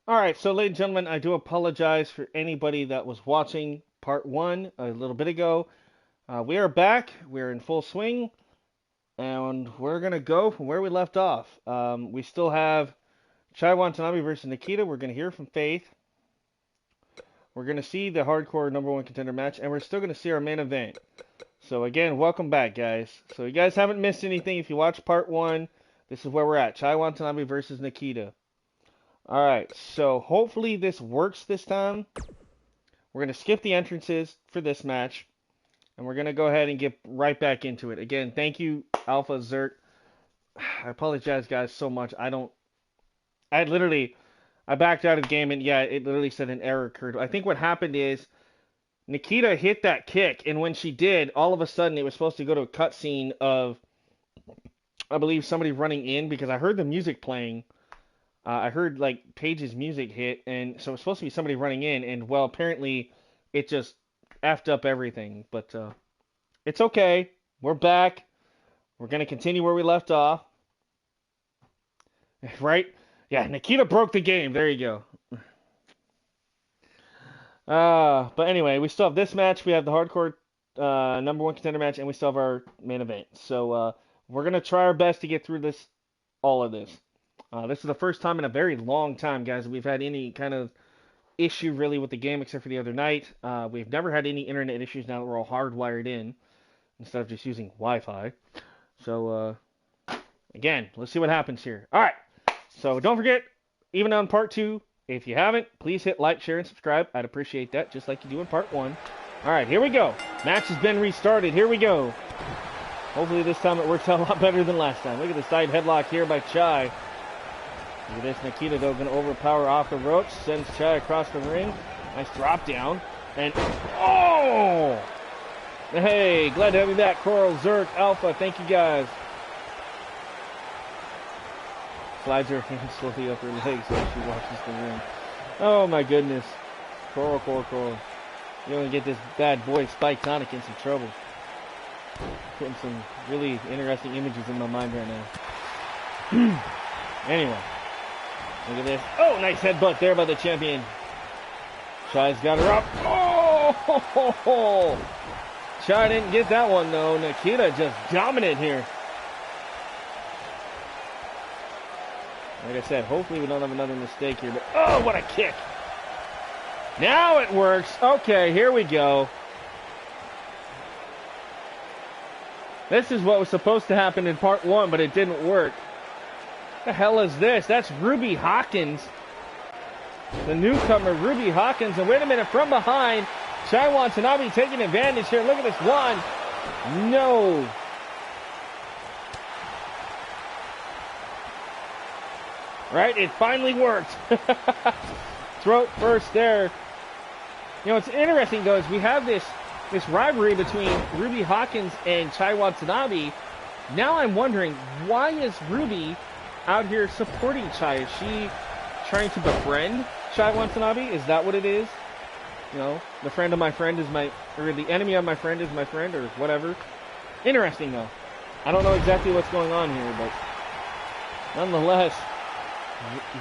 Alright, so ladies and gentlemen, I do apologize for anybody that was watching part one a little bit ago. We are back, we're in full swing, and we're going to go from where we left off. We still have Chai Watanabe versus Nikita. We're going to hear from Faith. We're going to see the hardcore number one contender match, and we're still going to see our main event. So again, welcome back, guys. So you guys haven't missed anything. If you watched part one, this is where we're at. Chai Watanabe versus Nikita. Alright, so hopefully this works this time. We're going to skip the entrances for this match. And we're going to go ahead and get right back into it. Again, thank you, Alpha Zert. I apologize, guys, so much. I backed out of the game, and yeah, it literally said an error occurred. I think what happened is Nikita hit that kick, and when she did, all of a sudden it was supposed to go to a cutscene of, I believe, somebody running in, because I heard the music playing. I heard, like, Paige's music hit, and so it was supposed to be somebody running in, and, well, apparently it just effed up everything. But it's okay. We're back. We're going to continue where we left off. Right? Yeah, Nikita broke the game. There you go. But anyway, we still have this match. We have the hardcore number one contender match, and we still have our main event. So we're going to try our best to get through all of this. This is the first time in a very long time, guys, that we've had any kind of issue really with the game except for the other night. We've never had any internet issues now that we're all hardwired in instead of just using Wi-Fi. So, again, let's see what happens here. All right, so don't forget, even on part two, if you haven't, please hit like, share, and subscribe. I'd appreciate that, just like you do in part one. All right, here we go. Match has been restarted. Here we go. Hopefully this time it works out a lot better than last time. Look at the side headlock here by Chai. Look at this, Nikita, though, going to overpower off the ropes. Sends Chai across the ring. Nice drop down. And, oh! Hey, glad to have you back, Coral, Zerk, Alpha. Thank you, guys. Slides her hand slowly up her legs while she watches the ring. Oh, my goodness. Coral. You're going to get this bad boy, Spyke Tonic, in some trouble. Putting some really interesting images in my mind right now. Anyway. Look at this. Oh, nice headbutt there by the champion. Chai's got her up. Oh! Chai didn't get that one, though. Nikita just dominant here. Like I said, hopefully we don't have another mistake here. But oh, what a kick. Now it works. Okay, here we go. This is what was supposed to happen in part one, but it didn't work. What the hell is this? That's Ruby Hawkins. The newcomer, Ruby Hawkins. And wait a minute, from behind, Chai Watanabe taking advantage here. Look at this one. No. Right, it finally worked. Throat first there. You know, what's interesting, though, is we have this rivalry between Ruby Hawkins and Chai Watanabe. Now I'm wondering, why is Ruby out here supporting Chai? Is she trying to befriend Chai Watanabe? Is that what it is? You know, the friend of my friend is or the enemy of my friend is my friend, or whatever. Interesting, though. I don't know exactly what's going on here, but nonetheless,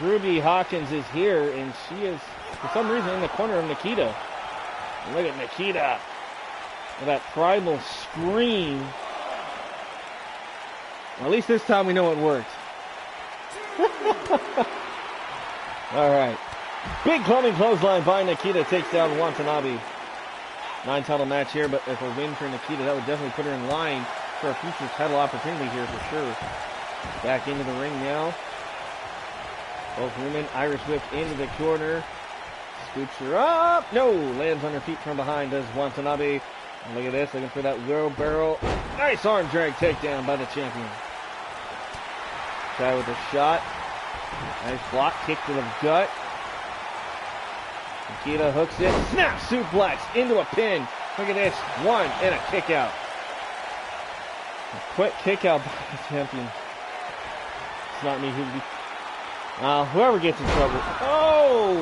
Ruby Hawkins is here, and she is, for some reason, in the corner of Nikita. Look at Nikita. With that primal scream. Well, at least this time we know it worked. Alright. Big clubbing clothesline by Nikita takes down Watanabe. 9-title match here, but if a win for Nikita, that would definitely put her in line for a future title opportunity here for sure. Back into the ring now. Both women, Irish whip into the corner. Scoops her up. No, lands on her feet from behind does Watanabe. And look at this, looking for that wheelbarrow. Nice arm drag takedown by the champion. Chai with a shot. Nice block, kick to the gut. Nikita hooks it. Snap suplex into a pin. Look at this. One and a kick out. A quick kick out by the champion. It's not me whoever gets in trouble. Oh!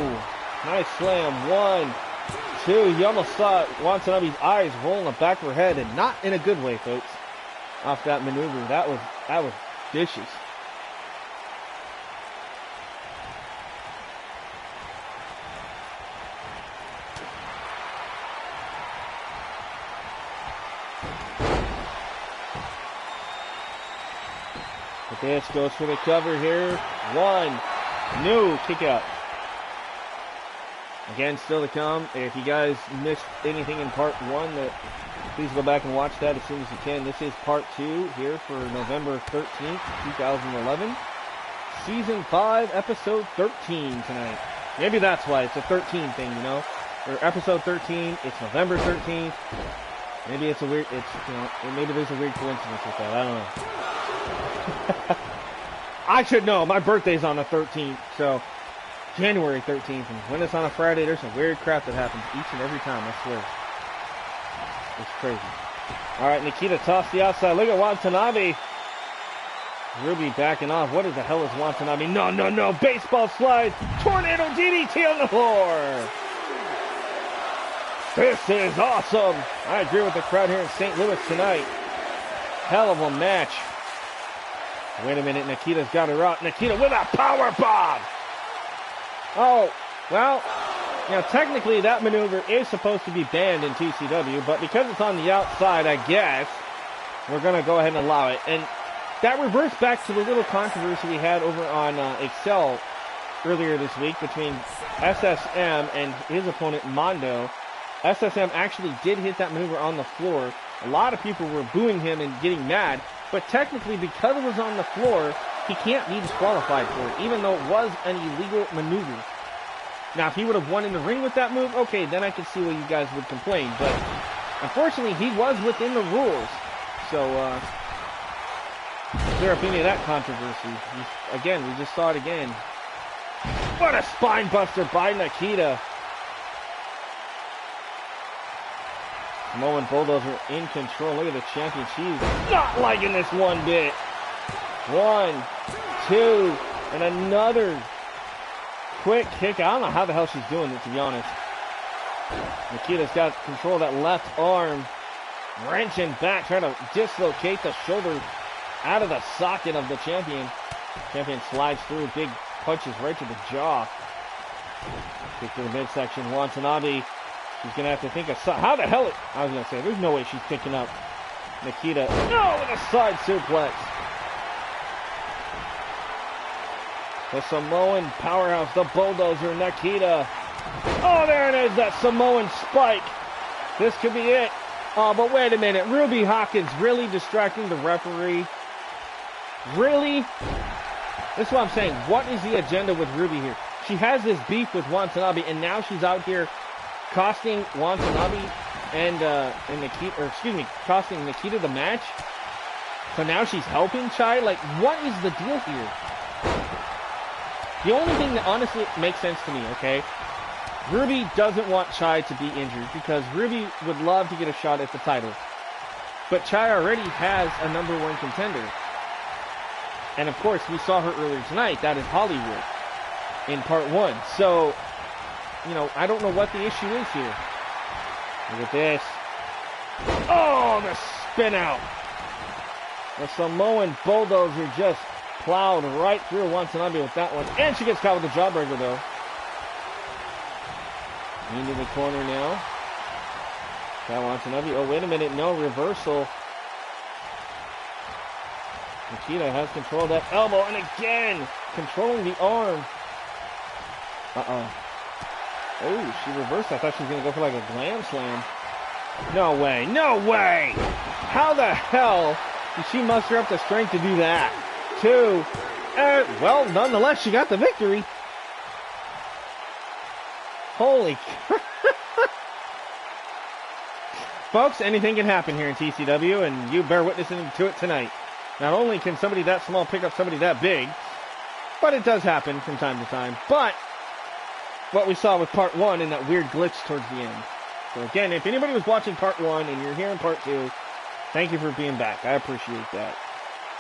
Nice slam. 1, 2. You almost saw Watanabe's eyes roll in the back of her head, and not in a good way, folks. Off that maneuver. That was vicious. But this goes for the cover here. One. No. Kick out. Again, still to come. If you guys missed anything in part 1, please go back and watch that as soon as you can. This is part 2 here for November 13th, 2011. Season 5, episode 13 tonight. Maybe that's why it's a 13 thing, you know? Or episode 13, it's November 13th. Maybe it's a weird, maybe there's a weird coincidence with that. I don't know. I should know. My birthday's on the 13th, so January 13th. And when it's on a Friday, there's some weird crap that happens each and every time, I swear. It's crazy. All right, Nikita tossed the outside. Look at Watanabe. Ruby backing off. What the hell is Watanabe? No, no, no. Baseball slide. Tornado DDT on the floor. This is awesome. I agree with the crowd here in St. Louis tonight. Hell of a match. Wait a minute. Nikita's got her out. Nikita with a power bomb. Oh, well, you know, technically that maneuver is supposed to be banned in TCW, but because it's on the outside, I guess, we're going to go ahead and allow it. And that reverts back to the little controversy we had over on Excel earlier this week between SSM and his opponent Mondo. SSM actually did hit that maneuver on the floor. A lot of people were booing him and getting mad, but technically because it was on the floor, he can't be disqualified for it, even though it was an illegal maneuver. Now, if he would have won in the ring with that move, okay, then I could see why you guys would complain, but unfortunately, he was within the rules. So, clear up any of that controversy. Again, we just saw it again. What a spine buster by Nikita. Samoan Bulldozer in control. Look at the champion. She's not liking this one bit. 1, 2, and another quick kick. I don't know how the hell she's doing it, to be honest. Nikita's got control of that left arm. Wrenching back, trying to dislocate the shoulder out of the socket of the champion. Champion slides through, big punches right to the jaw. Kick to the midsection. Watanabe. She's going to have to think of something. How the hell? I was going to say, there's no way she's picking up Nikita. No, with a side suplex. The Samoan powerhouse, the Bulldozer, Nikita. Oh, there it is, that Samoan spike. This could be it. Oh, but wait a minute. Ruby Hawkins really distracting the referee. Really? This is what I'm saying. What is the agenda with Ruby here? She has this beef with Watanabe, and now she's out here costing Watanabe and Nikita, or excuse me, costing Nikita the match. So now she's helping Chai. Like, what is the deal here? The only thing that honestly makes sense to me, okay? Ruby doesn't want Chai to be injured because Ruby would love to get a shot at the title. But Chai already has a #1 contender. And of course, we saw her earlier tonight. That is Hollywood in part 1. So, you know, I don't know what the issue is here. Look at this. Oh, the spin out. The Samoan Bulldozer just plowed right through Watanabe with that one. And she gets caught with the jawbreaker, though. Into the corner now. Got Watanabe. Oh, wait a minute. No, reversal. Nikita has control of that elbow. And again, controlling the arm. Uh-oh. Oh, she reversed. I thought she was going to go for like a glam slam. No way. No way. How the hell did she muster up the strength to do that? 2. Well, nonetheless, she got the victory. Holy crap. Folks, anything can happen here in TCW, and you bear witness to it tonight. Not only can somebody that small pick up somebody that big, but it does happen from time to time. But what we saw with part 1 and that weird glitch towards the end. So again, if anybody was watching part 1 and you're here in part 2, thank you for being back. I appreciate that.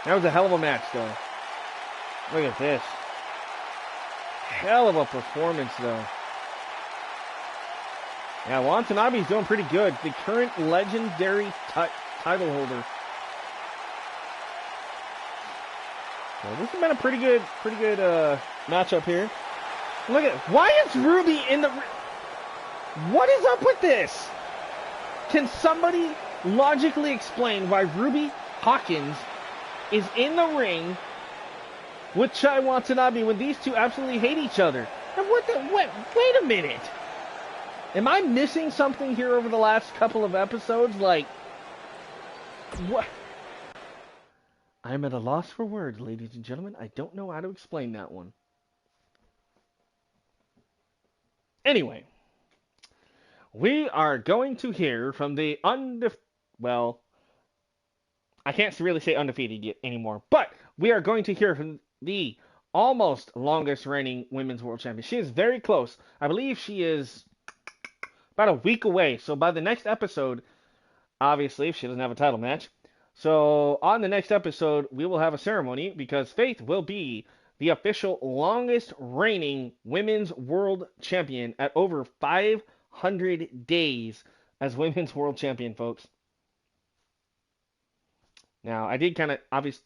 That was a hell of a match, though. Look at this. Hell of a performance, though. Yeah, Watanabe's doing pretty good. The current legendary title holder. So this has been a pretty good matchup here. Look at, why is Ruby in the... What is up with this? Can somebody logically explain why Ruby Hawkins is in the ring with Chai Watanabe when these two absolutely hate each other. And wait a minute. Am I missing something here over the last couple of episodes? Like, what? I'm at a loss for words, ladies and gentlemen. I don't know how to explain that one. Anyway, we are going to hear from the well, I can't really say undefeated yet anymore, but we are going to hear from the almost longest reigning women's world champion. She is very close. I believe she is about a week away. So by the next episode, obviously, if she doesn't have a title match, so on the next episode, we will have a ceremony because Faith will be the official longest reigning women's world champion at over 500 days as women's world champion, folks. Now, I did kind of,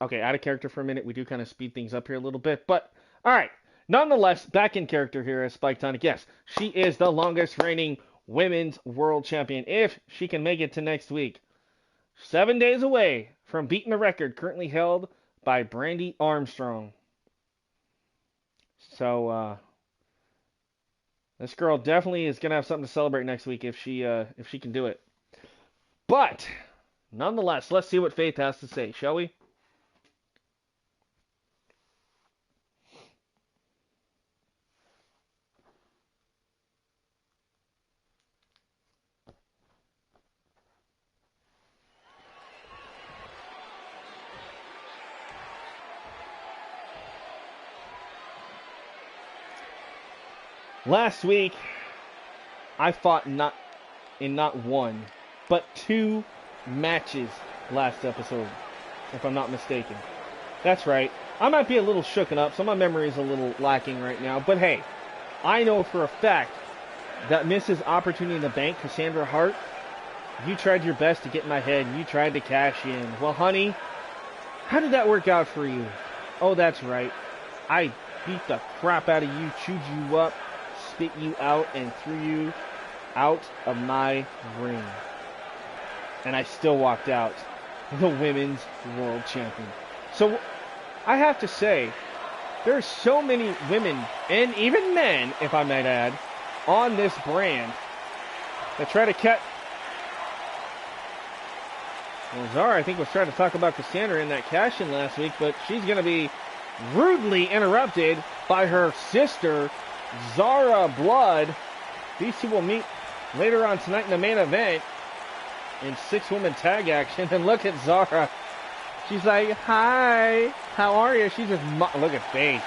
okay, out of character for a minute. We do kind of speed things up here a little bit. But, all right. Nonetheless, back in character here as Spyke Tonic. Yes, she is the longest reigning women's world champion if she can make it to next week. 7 days away from beating the record currently held by Brandy Armstrong. So, this girl definitely is going to have something to celebrate next week if she can do it. But, nonetheless, let's see what Faith has to say, shall we? Last week, I fought not one, but 2 matches last episode, if I'm not mistaken. That's right. I might be a little shooken up, so my memory is a little lacking right now. But hey, I know for a fact that Mrs. Opportunity in the Bank, Cassandra Hart, you tried your best to get in my head. You tried to cash in. Well, honey, how did that work out for you? Oh, that's right. I beat the crap out of you, chewed you up, spit you out, and threw you out of my ring. And I still walked out the women's world champion. So I have to say, there are so many women, and even men, if I might add, on this brand that try to catch. Well, Zara, I think, was trying to talk about Cassandra in that cash-in last week, but she's going to be rudely interrupted by her sister, Zara Blood. These two will meet later on tonight in the main event in 6-woman tag action. And look at Zara. She's like, hi, how are you? She's just, look at Faith.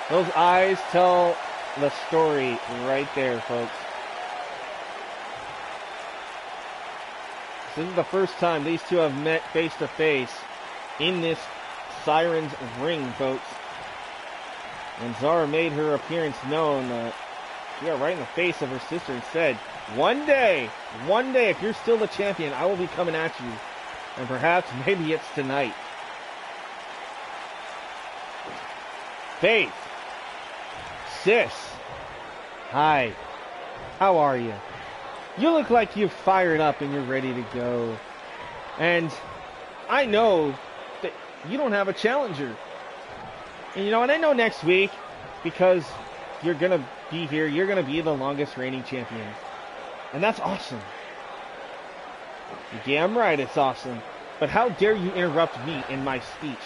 Those eyes tell the story right there, folks. This is the first time these two have met face to face in this Sirens ring, folks. And Zara made her appearance known. She got right in the face of her sister and said, one day, if you're still the champion, I will be coming at you. And perhaps, maybe it's tonight. Faith. Sis. Hi. How are you? You look like you're fired up and you're ready to go. And I know that you don't have a challenger. And you know, and I know next week, because you're going to be here, you're going to be the longest reigning champion. And that's awesome. You're damn right, it's awesome. But how dare you interrupt me in my speech?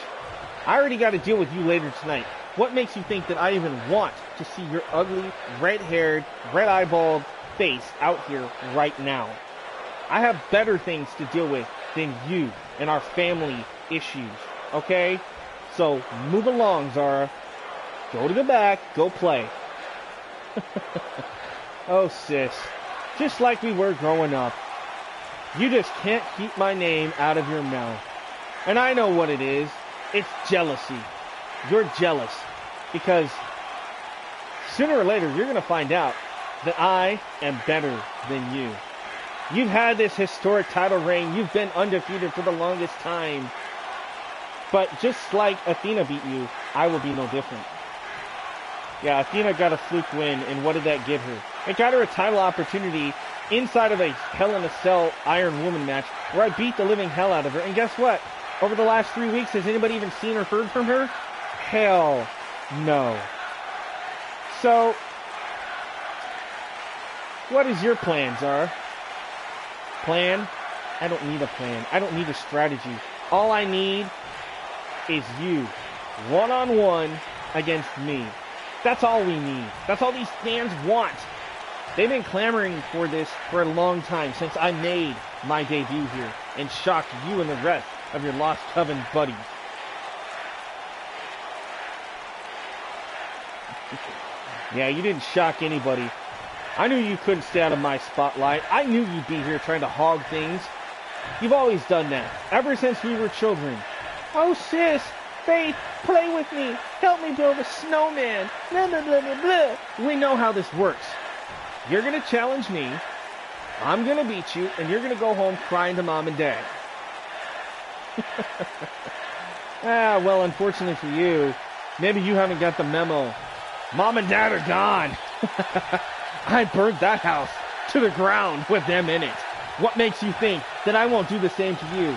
I already got to deal with you later tonight. What makes you think that I even want to see your ugly, red-haired, red-eyeballed face out here right now? I have better things to deal with than you and our family issues, okay? So move along, Zara. Go to the back, go play. Oh, sis. Just like we were growing up. You just can't keep my name out of your mouth. And I know what it is. It's jealousy. You're jealous. Because sooner or later, you're going to find out that I am better than you. You've had this historic title reign. You've been undefeated for the longest time. But just like Athena beat you, I will be no different. Yeah, Athena got a fluke win, and what did that get her? It got her a title opportunity inside of a Hell in a Cell Iron Woman match where I beat the living hell out of her. And guess what? Over the last 3 weeks, has anybody even seen or heard from her? Hell no. So, what is your plan, Zara? Plan? I don't need a plan. I don't need a strategy. All I need is you, one-on-one against me. That's all we need. That's all these fans want. They've been clamoring for this for a long time, since I made my debut here and shocked you and the rest of your Lost Coven buddies. Yeah, you didn't shock anybody. I knew you couldn't stay out of my spotlight. I knew you'd be here trying to hog things. You've always done that, ever since we were children. Oh, sis, Faith, play with me. Help me build a snowman. Blah, blah, blah, blah, blah. We know how this works. You're going to challenge me. I'm going to beat you, and you're going to go home crying to mom and dad. Well, unfortunately for you, maybe you haven't got the memo. Mom and dad are gone. I burned that house to the ground with them in it. What makes you think that I won't do the same to you?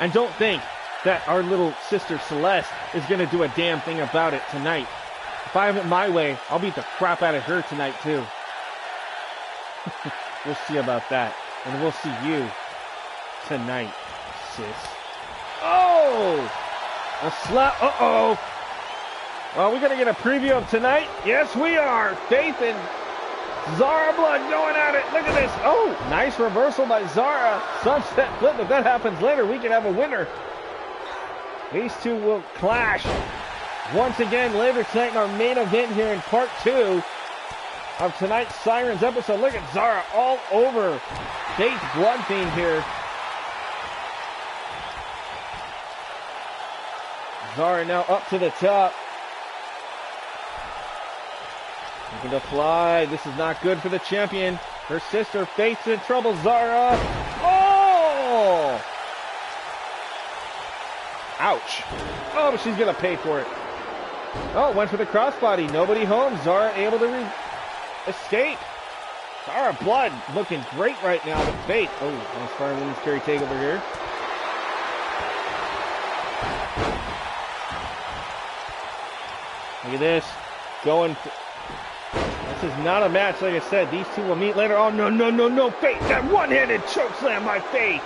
And don't think that our little sister Celeste is going to do a damn thing about it tonight. If I have it my way, I'll beat the crap out of her tonight too. We'll see about that. And we'll see you tonight, sis. Oh! A slap. Uh-oh. Well, we're going to get a preview of tonight. Yes, we are. Faith and Zara Blood going at it. Look at this. Oh, nice reversal by Zara. Sunset flip. If that happens later, we can have a winner. These two will clash once again later tonight in our main event here in part 2 of tonight's Sirens episode. Look at Zara all over Faith Bloodfiend here. Zara now up to the top. Looking to fly. This is not good for the champion. Her sister Faith's in trouble. Zara. Oh! Ouch. Oh, but she's going to pay for it. Oh, went for the crossbody. Nobody home. Zara able to escape. Zara Blood looking great right now with Faith. Oh, nice Fire Women's Carry takeover here. Look at this. Going. This is not a match, like I said. These two will meet later. Oh, no, no, no, no. Faith. That one-handed chokeslam by Faith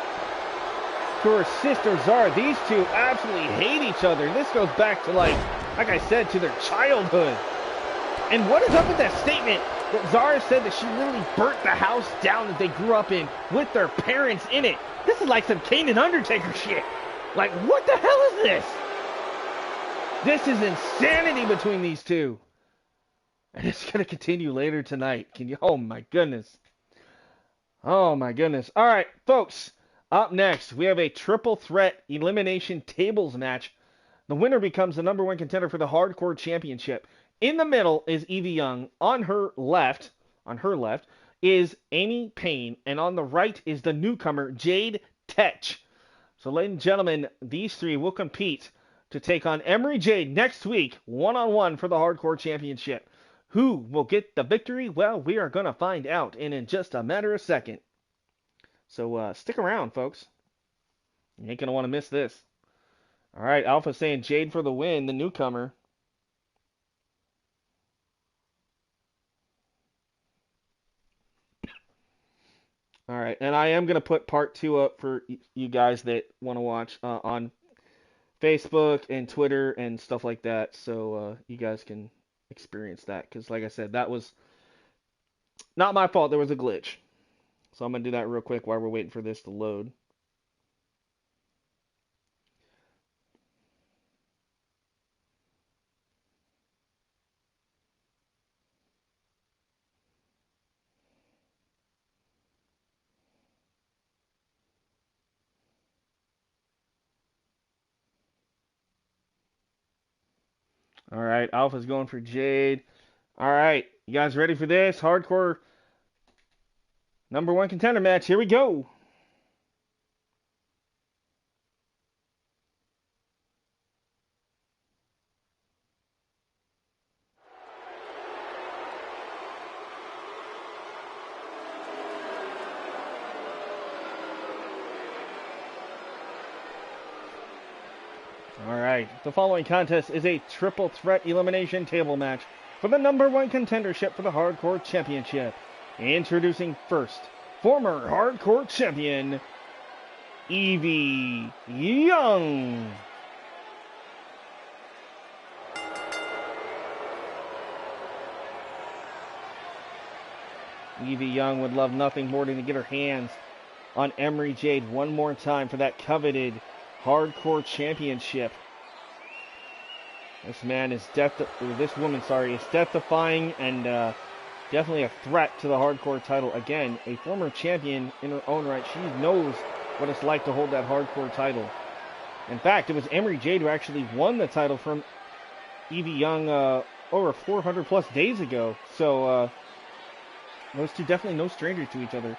to her sister Zara. These two absolutely hate each other. This goes back to, like I said, to their childhood. And what is up with that statement that Zara said that she literally burnt the house down that they grew up in with their parents in it? This is like some Payne and Undertaker shit. Like, what the hell is this? This is insanity between these two. And it's going to continue later tonight. Can you? Oh, my goodness. Oh, my goodness. All right, folks. Up next, we have a triple threat elimination tables match. The winner becomes the #1 contender for the Hardcore Championship. In the middle is Evie Young. On her left, is Amy Payne. And on the right is the newcomer, Jade Tetch. So, ladies and gentlemen, these three will compete to take on Emery Jade next week, one-on-one for the Hardcore Championship. Who will get the victory? Well, we are going to find out in just a matter of seconds. So stick around, folks. You ain't going to want to miss this. All right, Alpha saying Jade for the win, the newcomer. All right, and I am going to put part 2 up for you guys that want to watch on Facebook and Twitter and stuff like that, so you guys can experience that. Because, like I said, that was not my fault. There was a glitch. So I'm going to do that real quick while we're waiting for this to load. All right, Alpha's going for Jade. All right, you guys ready for this? Hardcore #1 contender match. Here we go. Alright, the following contest is a triple threat elimination table match for the #1 contendership for the Hardcore Championship. Introducing first, former Hardcore Champion, Evie Young. Evie Young would love nothing more than to get her hands on Emery Jade one more time for that coveted Hardcore Championship. This woman is death-defying and definitely a threat to the Hardcore title. Again, a former champion in her own right. She knows what it's like to hold that Hardcore title. In fact, it was Emery Jade who actually won the title from Evie Young over 400 plus days ago. So those two definitely no strangers to each other.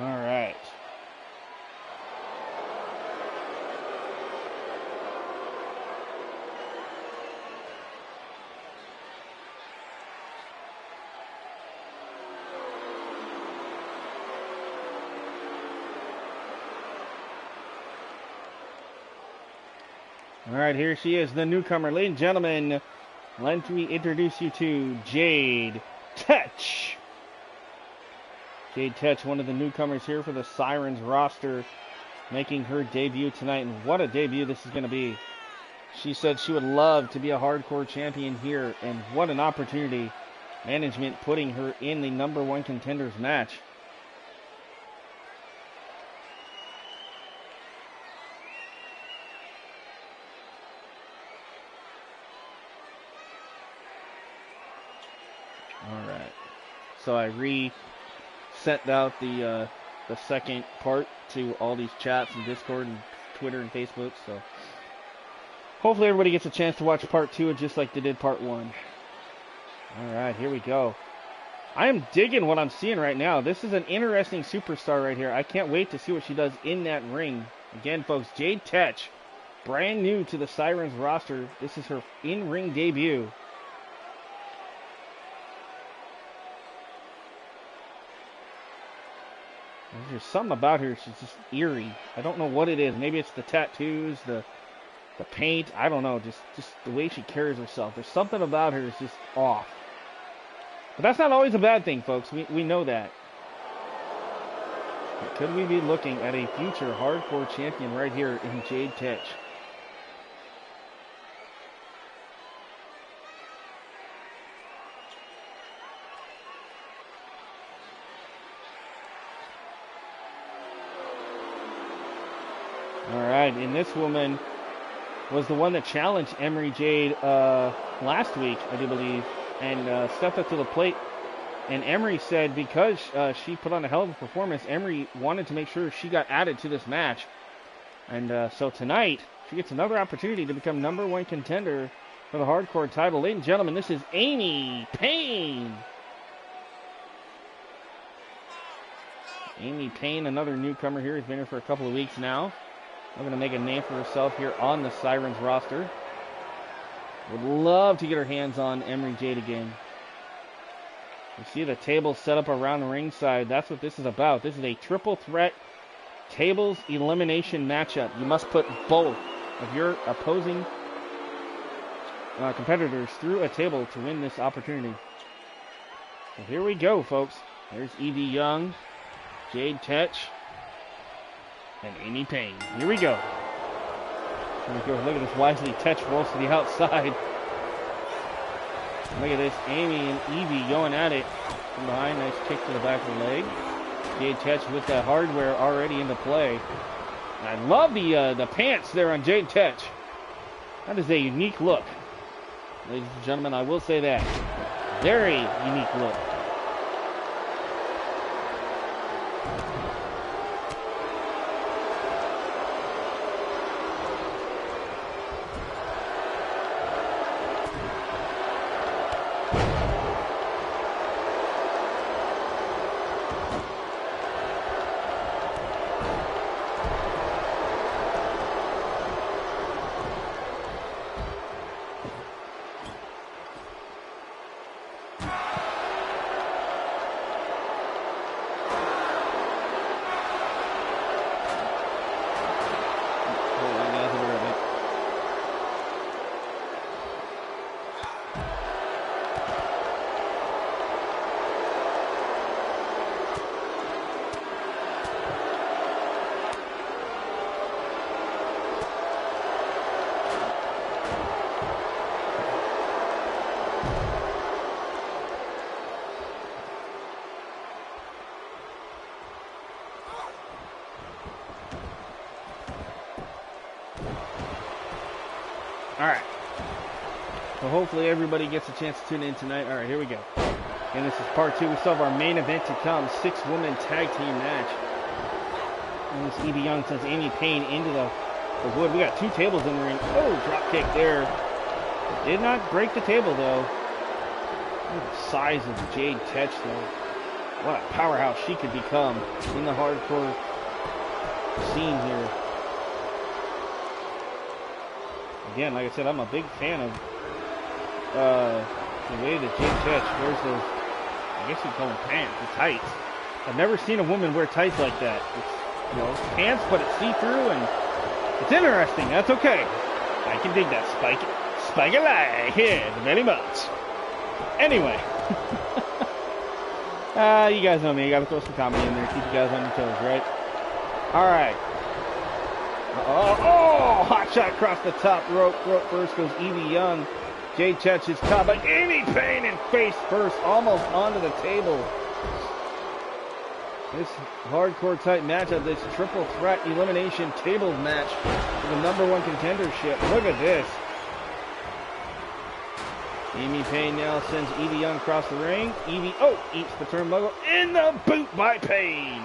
All right. All right, here she is, the newcomer. Ladies and gentlemen, let me introduce you to Jade Tetch. Jade Tetch, one of the newcomers here for the Sirens roster, making her debut tonight. And what a debut this is going to be. She said she would love to be a Hardcore champion here. And what an opportunity. Management putting her in the #1 contenders match. All right. So I sent out the second part to all these chats and Discord and Twitter and Facebook, so hopefully everybody gets a chance to watch part 2 just like they did part 1. Alright, here we go. I am digging what I'm seeing right now. This is an interesting superstar right here. I can't wait to see what she does in that ring. Again, folks, Jade Tetch, brand new to the Sirens roster. This is her in-ring debut. There's something about her, she's just eerie. I don't know what it is. Maybe it's the tattoos, the paint. I don't know. Just the way she carries herself. There's something about her that's just off. But that's not always a bad thing, folks. We know that. But could we be looking at a future Hardcore champion right here in Jade Tetch? Alright, and this woman was the one that challenged Emery Jade last week, I do believe, and stepped up to the plate. And Emery said because she put on a hell of a performance, Emery wanted to make sure she got added to this match. And so tonight, she gets another opportunity to become #1 contender for the Hardcore title. Ladies and gentlemen, this is Amy Payne. Amy Payne, another newcomer here, has been here for a couple of weeks now. We're going to make a name for herself here on the Sirens roster. Would love to get her hands on Emery Jade again. You see the table set up around the ringside. That's what this is about. This is a triple threat tables elimination matchup. You must put both of your opposing competitors through a table to win this opportunity. So here we go, folks. There's Evie Young, Jade Tetch, and Amy Payne. Here we go. Here we go. Look at this. Wisely Tetch rolls to the outside. Look at this. Amy and Evie going at it from behind. Nice kick to the back of the leg. Jade Tetch with that hardware already into play. I love the pants there on Jade Tetch. That is a unique look. Ladies and gentlemen, I will say that. Very unique look. Alright. So hopefully everybody gets a chance to tune in tonight. Alright, here we go. And this is part 2. We still have our main event to come. 6-woman tag team match. And this Evie Young sends Amy Payne into the wood. We got 2 tables in the ring. Oh, drop kick there. Did not break the table, though. Look at the size of Jade Tetch, though. What a powerhouse she could become in the hardcore scene here. Again, like I said, I'm a big fan of the way that Jade Tetch wears those, I guess you call them pants, the tights. I've never seen a woman wear tights like that. It's, you know, pants, but it's see-through, and it's interesting. That's okay. I can dig that. Spyke alive here, very much. Anyway. You guys know me. You gotta throw some comedy in there. Keep you guys on your toes, right? Alright. Oh, hot shot across the top rope. First goes Evie Young. Jade Tetch is caught by Amy Payne and face first, almost onto the table. This hardcore type matchup, this triple threat elimination table match for the #1 contendership. Look at this. Amy Payne now sends Evie Young across the ring. Evie, eats the turnbuckle in the boot by Payne.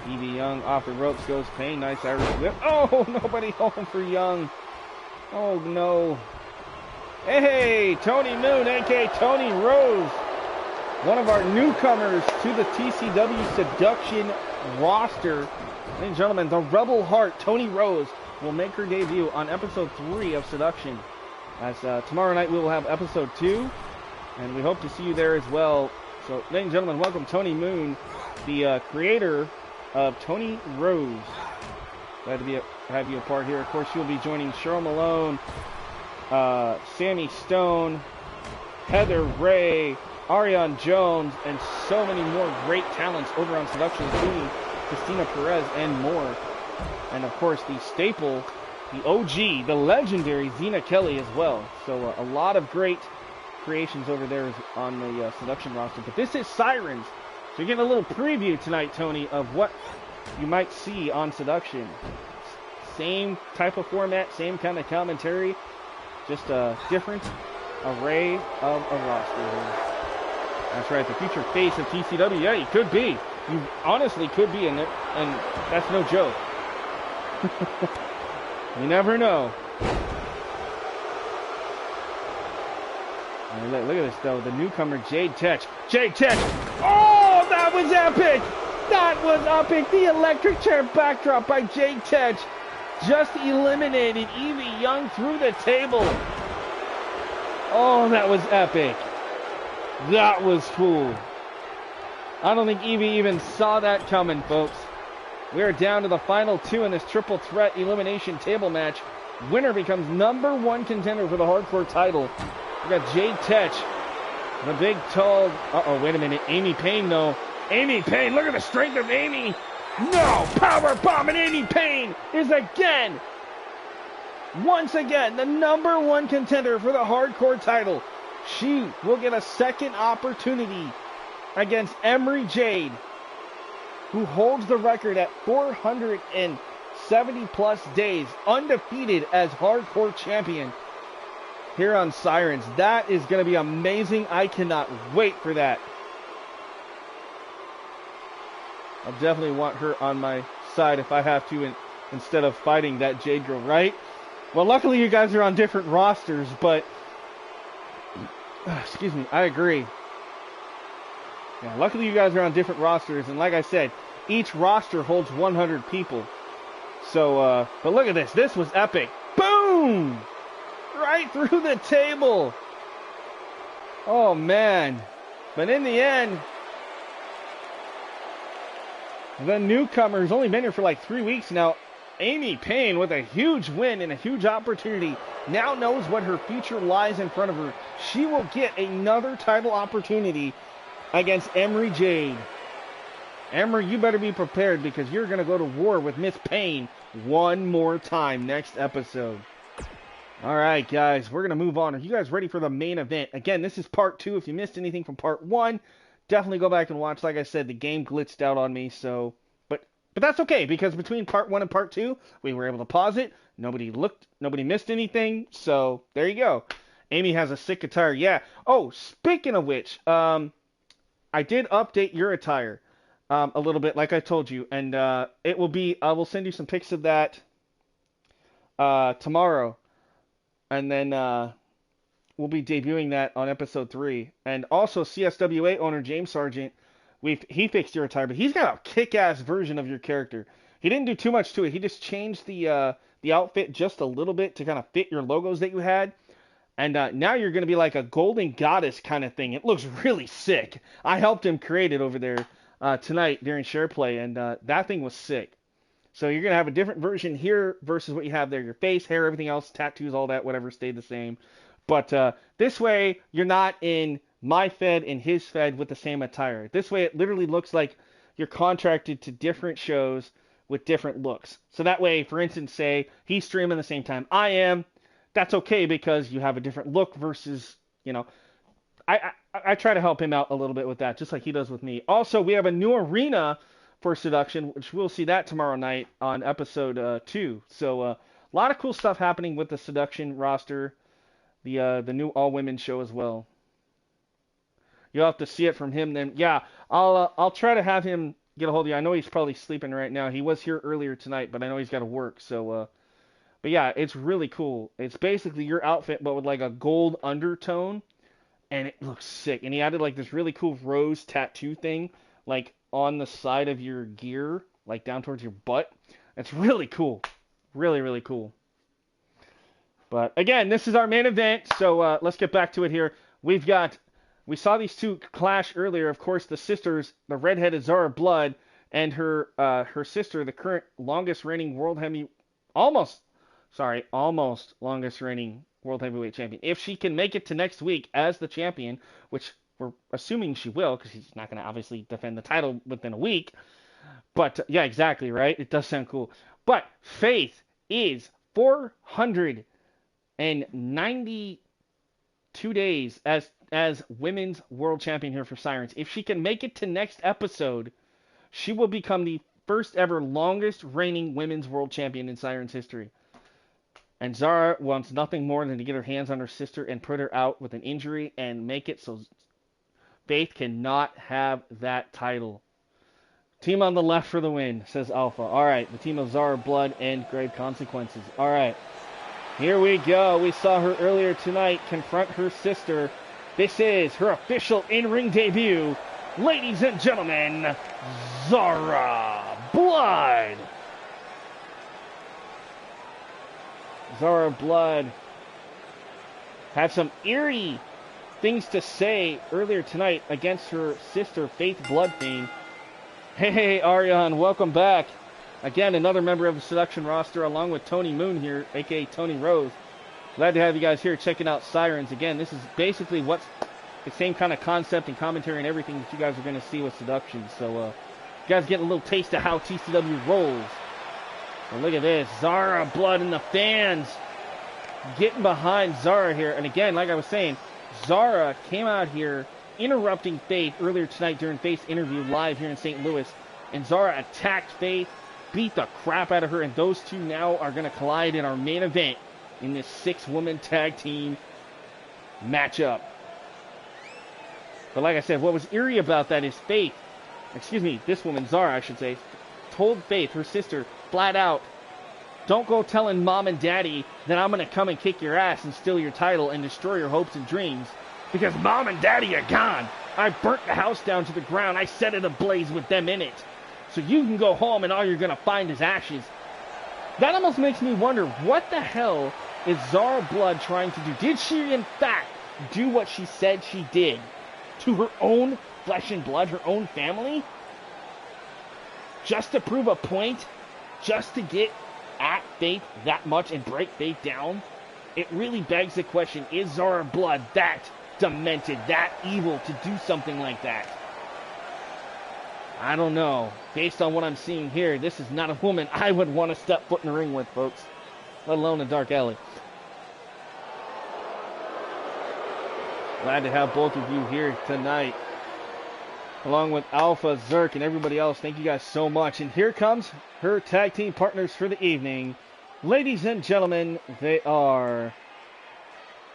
Evie Young off the ropes goes Payne. Nice Irish whip. Oh, nobody home for Young. Oh, no. Hey, Tony Moon, a.k.a. Tony Rose. One of our newcomers to the TCW Seduction roster. Ladies and gentlemen, the Rebel Heart, Tony Rose, will make her debut on episode 3 of Seduction. As tomorrow night we will have episode 2. And we hope to see you there as well. So, ladies and gentlemen, welcome Tony Moon, the creator of Tony Rose. Glad to have you a part here. Of course, you'll be joining Cheryl Malone, Sammy Stone, Heather Ray, Ariane Jones, and so many more great talents over on Seduction, including Christina Perez and more. And of course, the staple, the OG, the legendary Xena Kelly as well. So a lot of great creations over there on the Seduction roster. But this is Sirens. So you're getting a little preview tonight, Tony, of what you might see on Seduction. Same type of format, same kind of commentary, just a different array of a roster here. That's right, the future face of TCW. Yeah, you could be. You honestly could be in it, and that's no joke. You never know. And look at this, though. The newcomer, Jade Tetch. Jade Tetch! Oh, that was epic! That was epic! The electric chair backdrop by Jade Tetch just eliminated Evie Young through the table. Oh, that was epic. That was cool. I don't think Evie even saw that coming, folks. We are down to the final 2 in this triple threat elimination table match. Winner becomes #1 contender for the hardcore title. We got Jade Tetch, the big, tall... wait a minute. Amy Payne, though. Amy Payne, look at the strength of Amy. No, power bomb, and Amy Payne is again, once again, the #1 contender for the hardcore title. She will get a second opportunity against Emery Jade who holds the record at 470 plus days, undefeated as hardcore champion here on Sirens. That is going to be amazing. I cannot wait for that. I'll definitely want her on my side if I have to, instead of fighting that Jade girl, right? Well, luckily you guys are on different rosters, but excuse me, I agree. Yeah, luckily you guys are on different rosters, and like I said, each roster holds 100 people. So, but look at this. This was epic. Boom! Right through the table. Oh, man. But in the end, the newcomer's only been here for like 3 weeks now. Amy Payne, with a huge win and a huge opportunity, now knows what her future lies in front of her. She will get another title opportunity against Emery Jade. Emery, you better be prepared, because you're going to go to war with Miss Payne one more time next episode. All right, guys, we're going to move on. Are you guys ready for the main event? Again, this is part 2. If you missed anything from part 1, definitely go back and watch. Like I said, the game glitched out on me, so... But that's okay, because between part 1 and part 2, we were able to pause it. Nobody missed anything, so there you go. Amy has a sick attire, yeah. Oh, speaking of which, I did update your attire a little bit, like I told you, and it will be, I will send you some pics of that tomorrow, and then we'll be debuting that on episode 3. And also, CSWA owner James Sargent, he fixed your attire, but he's got a kick-ass version of your character. He didn't do too much to it. He just changed the outfit just a little bit to kind of fit your logos that you had. And now you're going to be like a golden goddess kind of thing. It looks really sick. I helped him create it over there tonight during SharePlay, and that thing was sick. So you're going to have a different version here versus what you have there. Your face, hair, everything else, tattoos, all that, whatever, stayed the same. But this way, you're not in my Fed and his Fed with the same attire. This way, it literally looks like you're contracted to different shows with different looks. So that way, for instance, say he's streaming the same time I am. That's okay, because you have a different look versus, you know, I try to help him out a little bit with that, just like he does with me. Also, we have a new arena for Seduction, which we'll see that tomorrow night on episode 2. So a lot of cool stuff happening with the Seduction roster, the new all-women show as well. You'll have to see it from him then. Yeah, I'll try to have him get a hold of you. I know he's probably sleeping right now. He was here earlier tonight, but I know he's got to work. So, but yeah, it's really cool. It's basically your outfit, but with like a gold undertone, and it looks sick. And he added like this really cool rose tattoo thing, like on the side of your gear, like down towards your butt. It's really cool. Really, really cool. But again, this is our main event, so let's get back to it here. We saw these two clash earlier. Of course, the sisters, the redheaded Zara Blood, and her sister, the current longest reigning almost longest reigning world heavyweight champion. If she can make it to next week as the champion, which we're assuming she will, because she's not going to obviously defend the title within a week. But yeah, exactly, right? It does sound cool. But Faith is 492 days as women's world champion here for Sirens. If she can make it to next episode, she will become the first ever longest reigning women's world champion in Sirens history. And Zara wants nothing more than to get her hands on her sister and put her out with an injury and make it so Faith cannot have that title. Team on the left for the win, says Alpha. All right, the team of Zara Blood and Grave Consequences. All right, here we go. We saw her earlier tonight confront her sister. This is her official in-ring debut. Ladies and gentlemen, Zara Blood. Zara Blood had some eerie things to say earlier tonight against her sister, Faith Bloodfiend. Hey, Ariane, welcome back. Again, another member of the Seduction roster, along with Tony Moon here, a.k.a. Tony Rose. Glad to have you guys here checking out Sirens. Again, this is basically what's the same kind of concept and commentary and everything that you guys are going to see with Seduction. So, you guys getting a little taste of how TCW rolls. So look at this. Zara Blood and the fans getting behind Zara here. And again, like I was saying, Zara came out here interrupting Faith earlier tonight during Faith's interview live here in St. Louis. and Zara attacked Faith, beat the crap out of her, and those two now are going to collide in our main event in this 6-woman tag team matchup. But like I said, what was eerie about that is Faith, this woman, Zara, I should say, told Faith, her sister, flat out, don't go telling mom and daddy that I'm going to come and kick your ass and steal your title and destroy your hopes and dreams, because mom and daddy are gone. I burnt the house down to the ground. I set it ablaze with them in it. So you can go home and all you're going to find is ashes. That almost makes me wonder, what the hell is Zara Blood trying to do? Did she, in fact, do what she said she did to her own flesh and blood, her own family? Just to prove a point? Just to get at Faith that much and break Faith down? It really begs the question, is Zara Blood that demented, that evil to do something like that? I don't know. Based on what I'm seeing here, this is not a woman I would want to step foot in the ring with, folks. Let alone a dark alley. Glad to have both of you here tonight. Along with Alpha, Zerk, and everybody else. Thank you guys so much. And here comes her tag team partners for the evening. Ladies and gentlemen, they are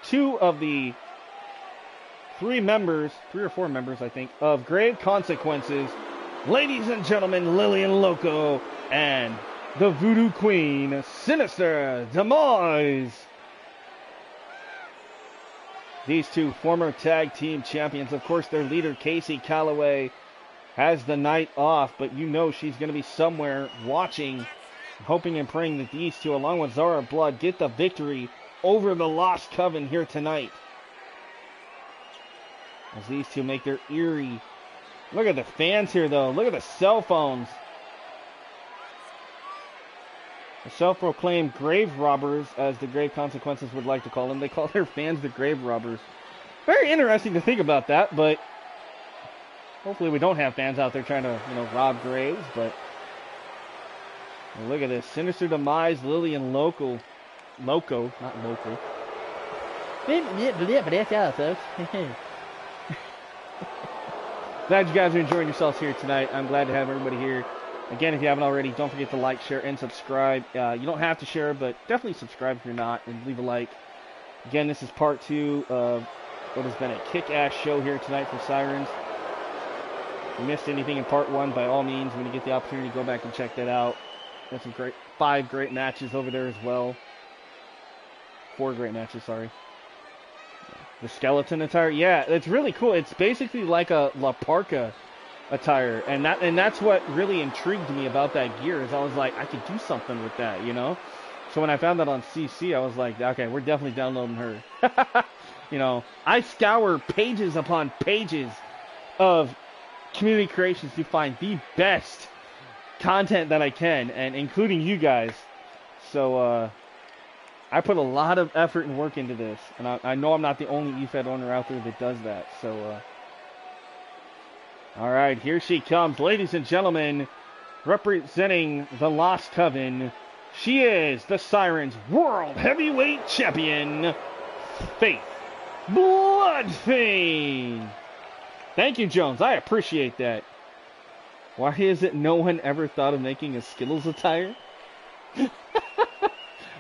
2 of the 3 or 4 members, I think, of Grave Consequences. Ladies and gentlemen, Lillian Loco and the Voodoo Queen, Sinister Demise. These 2 former tag team champions. Of course, their leader, Casey Calloway, has the night off, but you know she's going to be somewhere watching, hoping and praying that these 2, along with Zara Blood, get the victory over the Lost Coven here tonight. As these 2 make their eerie... Look at the fans here, though. Look at the cell phones. The self-proclaimed grave robbers, as the Grave Consequences would like to call them. They call their fans the grave robbers. Very interesting to think about that, but hopefully we don't have fans out there trying to, rob graves, but look at this. Sinister Demise, Lillian Loco, not Local. Glad you guys are enjoying yourselves here tonight. I'm glad to have everybody here. Again, if you haven't already, don't forget to like, share, and subscribe. You don't have to share, but definitely subscribe if you're not, and leave a like. Again, this is part 2 of what has been a kick-ass show here tonight for Sirens. If you missed anything in part 1, by all means, when you get the opportunity, go back and check that out. Got some 5 great matches over there as well. 4 great matches, sorry. The skeleton attire, yeah, it's really cool. It's basically like a La Parka attire, and that's what really intrigued me about that gear. Is I was like, I could do something with that, So when I found that on CC, I was like, okay, we're definitely downloading her. I scour pages upon pages of community creations to find the best content that I can, and including you guys. So I put a lot of effort and work into this, and I know I'm not the only EFED owner out there that does that. So, all right, here she comes, ladies and gentlemen, representing the Lost Coven. She is the Sirens World Heavyweight Champion, Faith Bloodfane. Thank you, Jones. I appreciate that. Why is it no one ever thought of making a Skittles attire?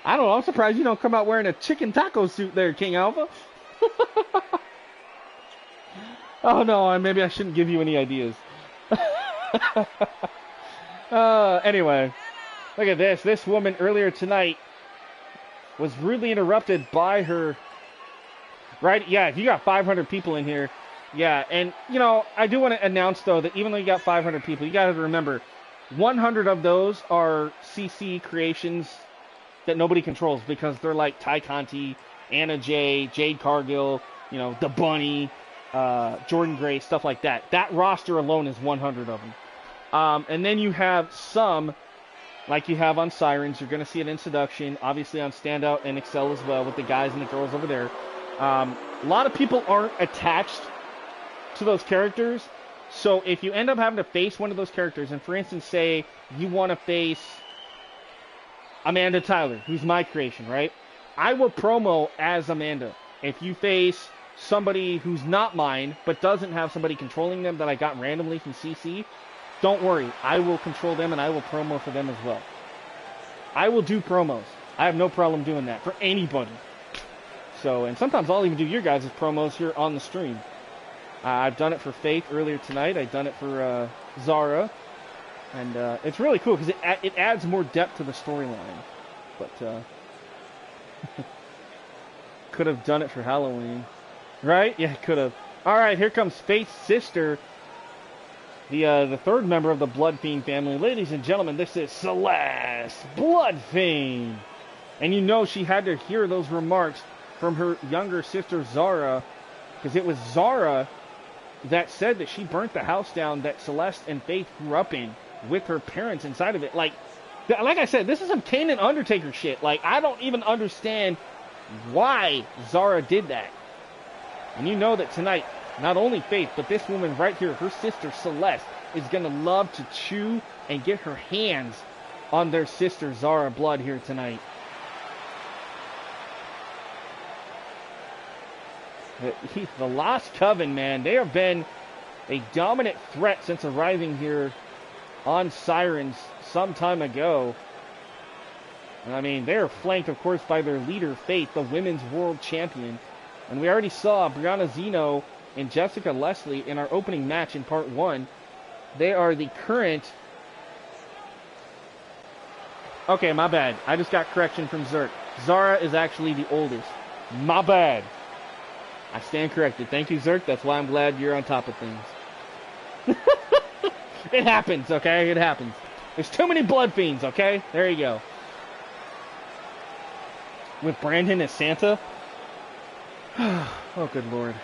I don't know. I'm surprised you don't come out wearing a chicken taco suit there, King Alpha. Oh, no. Maybe I shouldn't give you any ideas. Anyway, look at this. This woman earlier tonight was rudely interrupted by her... Right? Yeah, if you got 500 people in here. Yeah, and, I do want to announce, though, that even though you got 500 people, you got to remember, 100 of those are CC creations that nobody controls, because they're like Ty Conti, Anna J, Jade Cargill, the Bunny, Jordan Gray, stuff like that. That roster alone is 100 of them. And then you have some, like you have on Sirens. You're going to see it in Seduction, obviously on Standout and Excel as well, with the guys and the girls over there. A lot of people aren't attached to those characters, so if you end up having to face one of those characters, and for instance, say you want to face Amanda Tyler, who's my creation, right? I will promo as Amanda. If you face somebody who's not mine, but doesn't have somebody controlling them that I got randomly from CC, don't worry. I will control them and I will promo for them as well. I will do promos. I have no problem doing that for anybody. So, and sometimes I'll even do your guys' promos here on the stream. I've done it for Faith earlier tonight. I've done it for Zara. And it's really cool because it adds more depth to the storyline. But could have done it for Halloween. Right? Yeah, could have. Alright, here comes Faith's sister. The third member of the Blood Fiend family. Ladies and gentlemen, this is Celeste Blood Fiend. And you know she had to hear those remarks from her younger sister Zara. Because it was Zara that said that she burnt the house down that Celeste and Faith grew up in with her parents inside of it. Like I said, this is some Payne and Undertaker shit. Like, I don't even understand why Zara did that. And you know that tonight, not only Faith, but this woman right here, her sister Celeste, is going to love to chew and get her hands on their sister Zara blood here tonight. The Lost Coven, man, they have been a dominant threat since arriving here on Sirens some time ago. And I mean, they are flanked, of course, by their leader, Faith, the women's world champion. And we already saw Brianna Zeno and Jessica Leslie in our opening match in part 1. They are the current... Okay, my bad. I just got correction from Zerk. Zara is actually the oldest. My bad. I stand corrected. Thank you, Zerk. That's why I'm glad you're on top of things. It happens, okay? It happens. There's too many Blood Fiends, okay? There you go. With Brandon as Santa? Oh, good lord.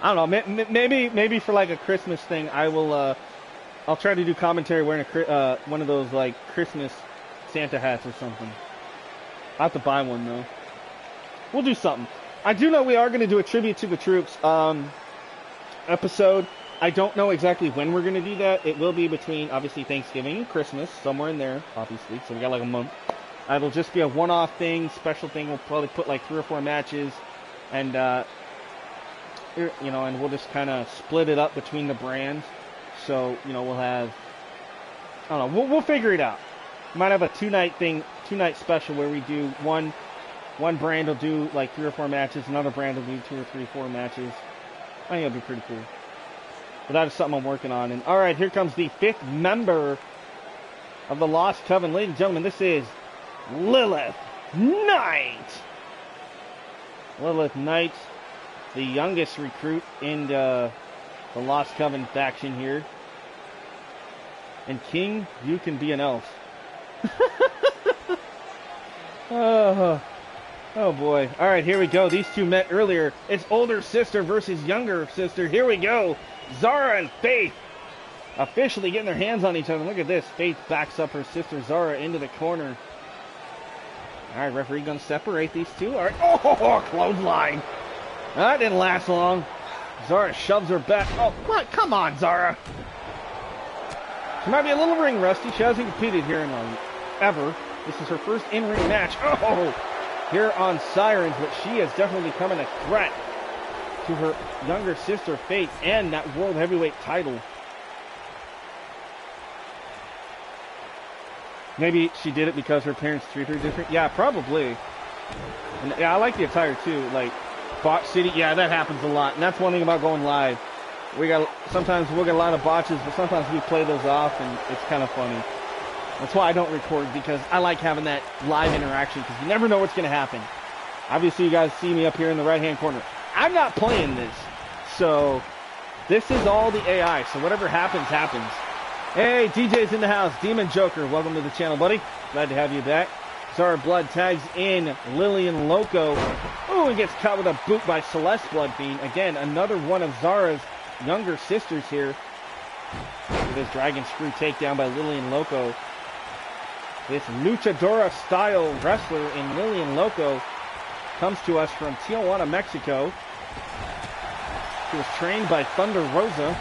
I don't know. Maybe for like a Christmas thing, I'll try to do commentary wearing one of those like Christmas Santa hats or something. I'll have to buy one though. We'll do something. I do know we are going to do a tribute to the troops episode. I don't know exactly when we're going to do that. It will be between obviously Thanksgiving and Christmas, somewhere in there, obviously. So we got like a month. It'll just be a one-off thing, special thing. We'll probably put like 3 or 4 matches, and you know, and we'll just kind of split it up between the brands. So you know, we'll have, I don't know, we'll figure it out. We might have a 2-night special where we do one brand will do like 3 or 4 matches, another brand will do 2 or 3, 4 matches. I think it'll be pretty cool. But that is something I'm working on. And all right, here comes the 5th member of the Lost Coven, ladies and gentlemen. This is Lilith Knight. Lilith Knight, the youngest recruit in the Lost Coven faction here. And King, you can be an elf. Oh boy. Alright, here we go. These two met earlier. It's older sister versus younger sister. Here we go. Zara and Faith officially getting their hands on each other. Look at this. Faith backs up her sister Zara into the corner. Alright, referee gonna separate these two. Alright. Oh, clothesline. That didn't last long. Zara shoves her back. Oh, what? Come on, Zara. She might be a little ring rusty. She hasn't competed here in ever. This is her first in-ring match. Oh, here on Sirens, but she is definitely becoming a threat to her younger sister, Faith, and that World Heavyweight title. Maybe she did it because her parents treat her different. Yeah, probably. And yeah, I like the attire too. Like Botch City. Yeah, that happens a lot. And that's one thing about going live. Sometimes we'll get a lot of botches, but sometimes we play those off, and it's kind of funny. That's why I don't record, because I like having that live interaction, because you never know what's going to happen. Obviously, you guys see me up here in the right-hand corner. I'm not playing this, so this is all the AI, so whatever happens, happens. Hey, DJ's in the house. Demon Joker, welcome to the channel, buddy. Glad to have you back. Zara Blood tags in Lillian Loco. Ooh, and gets caught with a boot by Celeste Blood Fiend. Again, another one of Zara's younger sisters here. Look at this Dragon Screw takedown by Lillian Loco. This luchadora-style wrestler in Lillian Loco comes to us from Tijuana, Mexico. She was trained by Thunder Rosa.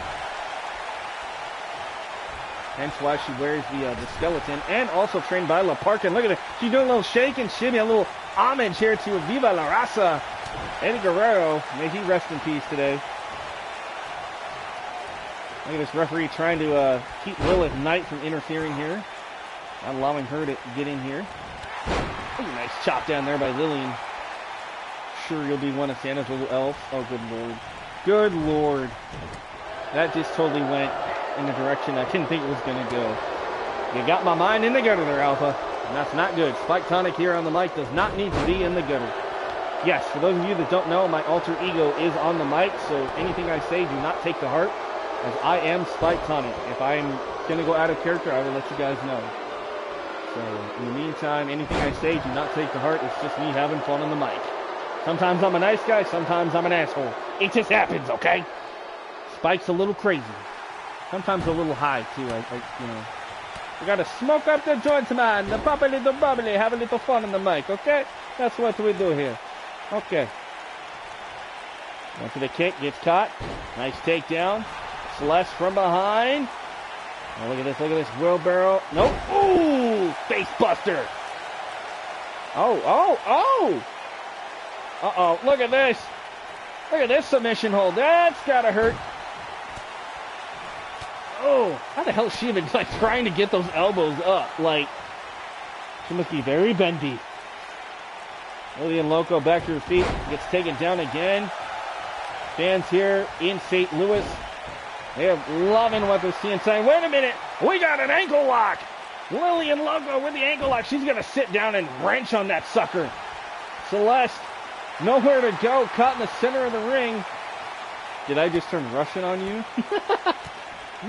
Hence why she wears the skeleton. And also trained by La Parka. And look at it. She's doing a little shake and shimmy, a little homage here to Viva La Raza. Eddie Guerrero, may he rest in peace today. Look at this referee trying to keep Lilith Knight from interfering here. Not allowing her to get in here. Ooh, nice chop down there by Lillian. Sure, you'll be one of Santa's little elves. Oh, good lord. Good lord. That just totally went in the direction I didn't think it was going to go. You got my mind in the gutter there, Alpha. And that's not good. Spyke Tonic here on the mic does not need to be in the gutter. Yes, for those of you that don't know, my alter ego is on the mic, so anything I say, do not take to heart, as I am Spyke Tonic. If I'm going to go out of character, I will let you guys know. So, in the meantime, anything I say, do not take to heart. It's just me having fun on the mic. Sometimes I'm a nice guy, sometimes I'm an asshole. It just happens, okay? Spike's a little crazy. Sometimes a little high, too. You know. We gotta smoke up the joints, man. The pop a little bubbly, have a little fun on the mic, okay? That's what we do here. Okay. Going for the kick, gets caught. Nice takedown. Celeste from behind. Oh, look at this, wheelbarrow. Nope. Ooh, face buster. Oh. Uh-oh, look at this. Look at this submission hold. That's gotta hurt. Oh, how the hell is she even like trying to get those elbows up? Like, she must be very bendy. Lillian Loco back to her feet, gets taken down again. Fans here in St. Louis, they are loving what they're seeing, saying, wait a minute, we got an ankle lock. Lillian Loco with the ankle lock. She's going to sit down and wrench on that sucker. Celeste, nowhere to go, caught in the center of the ring. Did I just turn Russian on you?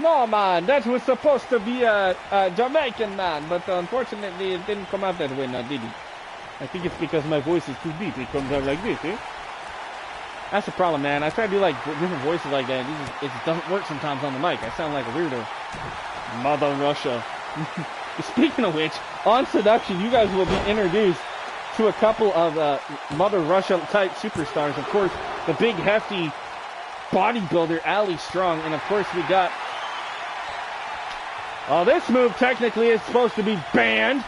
No, man, that was supposed to be a Jamaican man, but unfortunately it didn't come out that way now, did it? I think it's because my voice is too deep. It comes out like this, eh? That's the problem, man. I try to do like different voices like that. It doesn't work sometimes on the mic. I sound like a weirdo. Mother Russia. Speaking of which, on Seduction, you guys will be introduced to a couple of Mother Russia type superstars. Of course, the big hefty bodybuilder Ali Strong, and of course we got. Oh, this move technically is supposed to be banned.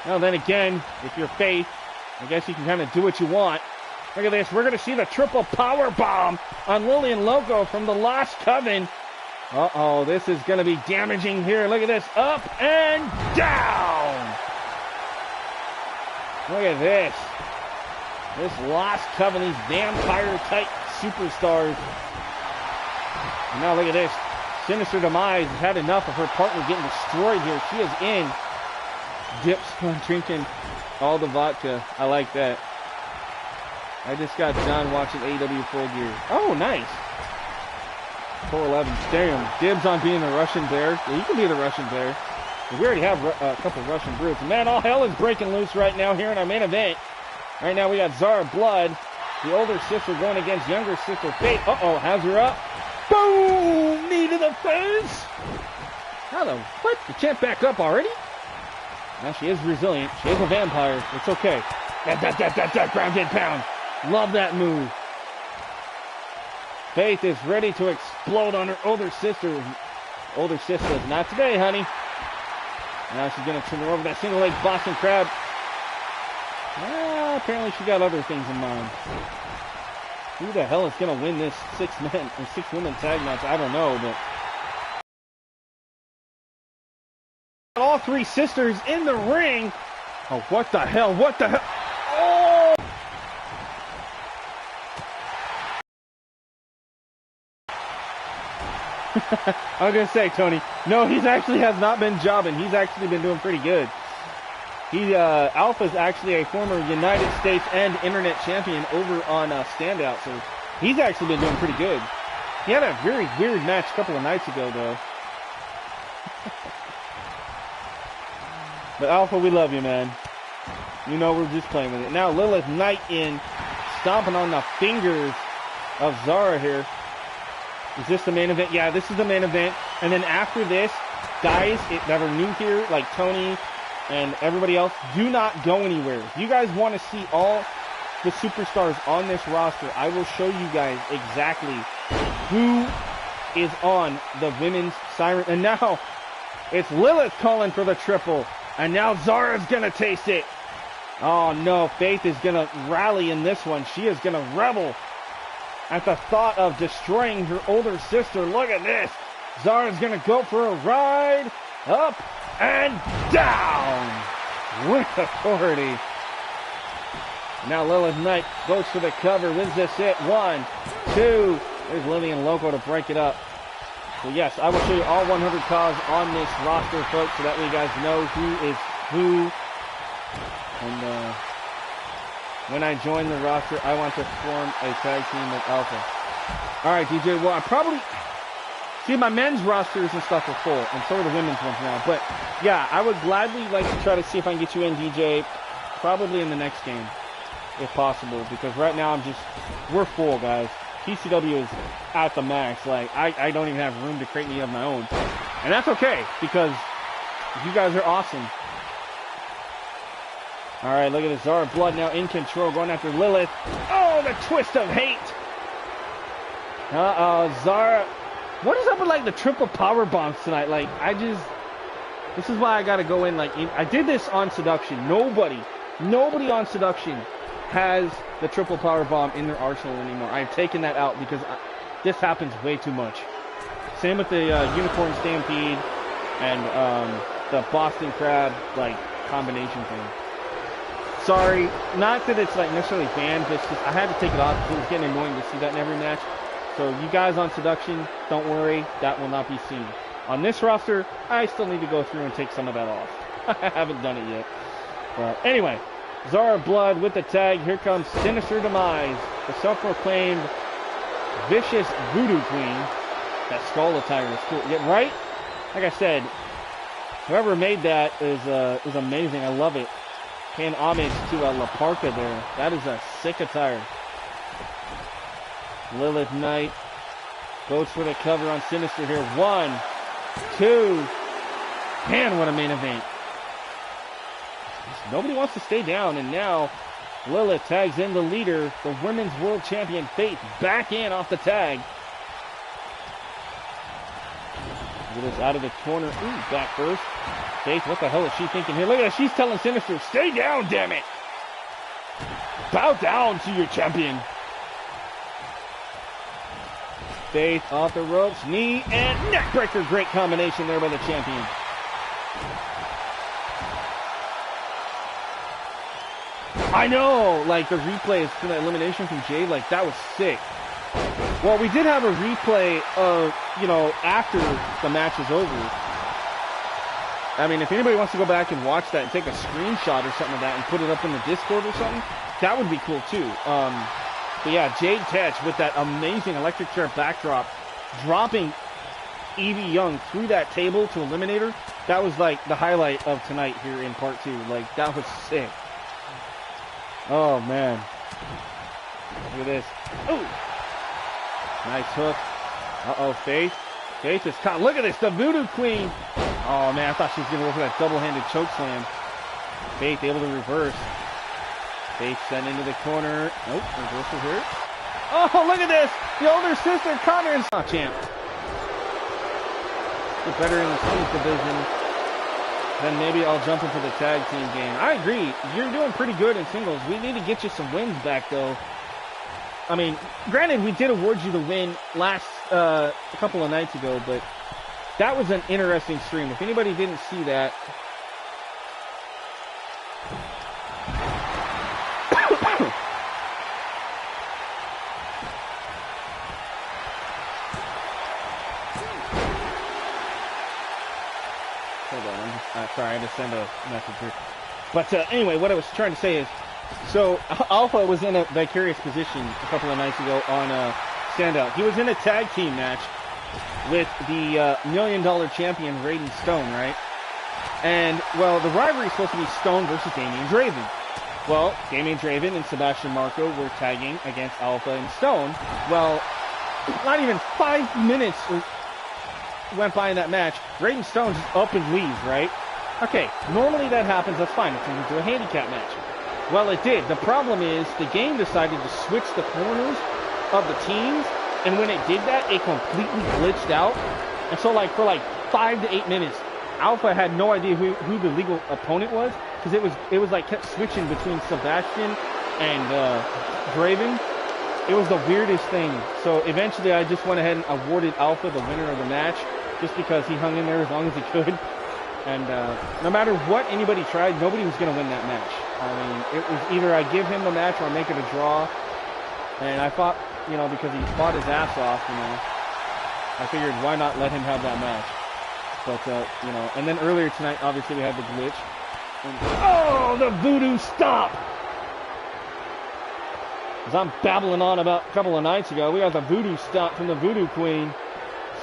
Now then again, if you're Faith, I guess you can kind of do what you want. Look at this. We're going to see the triple power bomb on Lillian Loco from the Lost Coven. Uh-oh, this is going to be damaging here. Look at this. Up and down. Look at this. This Lost Coven, these vampire-type superstars. And now look at this. Sinister Demise has had enough of her partner getting destroyed here. She is in. Dips, drinking all the vodka. I like that. I just got John watching AEW Full Gear. Oh, nice. 411. Damn. Dibs on being the Russian Bear. Yeah, you can be the Russian Bear. We already have a couple Russian brutes. Man, all hell is breaking loose right now here in our main event. Right now we got Zara Blood, the older sister going against younger sister Faith. Uh-oh, has her up. Boom! Knee to the face. How the what? The champ back up already? Now she is resilient. She is a vampire. It's okay. That ground and pound. Love that move. Faith is ready to explode on her older sister. Older sister says, not today, honey. Now she's going to turn her over that single leg Boston Crab. Apparently she got other things in mind. Who the hell is going to win this 6-man or 6-woman tag match? I don't know, but all three sisters in the ring. Oh, what the hell? What the hell? Oh! I was going to say, Tony, no, he's actually has not been jobbing. He's actually been doing pretty good. Alpha's actually a former United States and Internet champion over on STANDOUT, so he's actually been doing pretty good. He had a very weird match a couple of nights ago, though. But Alpha, we love you, man. You know we're just playing with it. Now Lilith Knight in, stomping on the fingers of Zara here. Is this the main event? Yeah, this is the main event. And then after this, guys that are new here, like Tony and everybody else, do not go anywhere. If you guys want to see all the superstars on this roster, I will show you guys exactly who is on the women's Siren. And now it's Lilith calling for the triple. And now Zara's going to taste it. Oh, no. Faith is going to rally in this one. She is going to rebel. at the thought of destroying her older sister. Look at this. Zara's going to go for a ride. Up and down with authority. Now Lilith Knight goes for the cover. Wins this hit. 1, 2. There's Lillian Loco to break it up. So yes, I will show you all 100 CAWs on this roster, folks, so that way you guys know who is who. And when I join the roster, I want to form a tag team with Alpha. All right, DJ. Well, I probably see my men's rosters and stuff are full, and so are the women's ones now. But yeah, I would gladly like to try to see if I can get you in, DJ, probably in the next game, if possible, because right now we're full, guys. TCW is at the max. Like, I don't even have room to create any of my own. And that's okay, because you guys are awesome. All right, look at this. Zara Blood now in control, going after Lilith. Oh, the twist of hate. Zara. What is up with, like, the triple power bombs tonight? Like, this is why I got to go in, like, I did this on Seduction. Nobody on Seduction has the triple power bomb in their arsenal anymore. I've taken that out because this happens way too much. Same with the Unicorn Stampede and the Boston Crab, like, combination thing. Sorry, not that it's, like, necessarily banned, but it's just I had to take it off because it was getting annoying to see that in every match. So you guys on Seduction, don't worry, that will not be seen. On this roster, I still need to go through and take some of that off. I haven't done it yet. But anyway, Zara Blood with the tag. Here comes Sinister Demise, the self-proclaimed vicious voodoo queen. That skull attire is cool. Yeah, right? Like I said, whoever made that is amazing. I love it. Paying homage to La Parka there. That is a sick attire. Lilith Knight goes for the cover on Sinister here. 1, 2. Man, what a main event. Nobody wants to stay down, and now Lilith tags in the leader, the Women's World Champion Faith, back in off the tag. Look at this out of the corner. Ooh, back first. Faith, what the hell is she thinking here? Look at that. She's telling Sinister, stay down, damn it. Bow down to your champion. Faith off the ropes, knee and neckbreaker. Great combination there by the champion. I know, like the replay for the elimination from Jade, like that was sick. Well, we did have a replay of, you know, after the match was over. I mean, if anybody wants to go back and watch that and take a screenshot or something of that and put it up in the Discord or something, that would be cool too. But yeah, Jade Tetch with that amazing electric chair backdrop, dropping Evie Young through that table to eliminate her. That was like the highlight of tonight here in part 2. Like, that was sick. Oh, man. Look at this. Ooh. Nice hook. Uh-oh, Faith. Faith is caught. Look at this, the Voodoo Queen. Oh, man, I thought she was going to go for that double-handed choke slam. Faith able to reverse. Faith sent into the corner. Nope, reversal here. Oh, look at this. The older sister, Connor, is not champ. Get better in the singles division. Then maybe I'll jump into the tag team game. I agree. You're doing pretty good in singles. We need to get you some wins back, though. I mean, granted, we did award you the win last a couple of nights ago, but that was an interesting stream. If anybody didn't see that, hold on, sorry, I had to send a message here. But anyway, what I was trying to say is, so Alpha was in a vicarious position a couple of nights ago on Standout. He was in a tag team match with the $1 million champion Raiden Stone, right? And, well, the rivalry is supposed to be Stone versus Damian Draven. Well, Damian Draven and Sebastian Marco were tagging against Alpha and Stone. Well, not even 5 minutes went by in that match. Raiden Stone just up and leaves, right? Okay, normally that happens, that's fine. It turns into a handicap match. Well, it did. The problem is the game decided to switch the corners of the teams, and when it did that, it completely glitched out. And so, like, for like 5 to 8 minutes, Alpha had no idea who the legal opponent was, because it was like kept switching between Sebastian and Draven. it was the weirdest thing. So eventually I just went ahead and awarded Alpha the winner of the match, just because he hung in there as long as he could. And no matter what anybody tried, nobody was going to win that match. I mean, it was either I give him the match or I make it a draw. And I thought, you know, because he fought his ass off, you know, I figured why not let him have that match. But, you know, and then earlier tonight, obviously we had the glitch. And, oh, the voodoo stop! As I'm babbling on about a couple of nights ago, we got the voodoo stomp from the Voodoo Queen.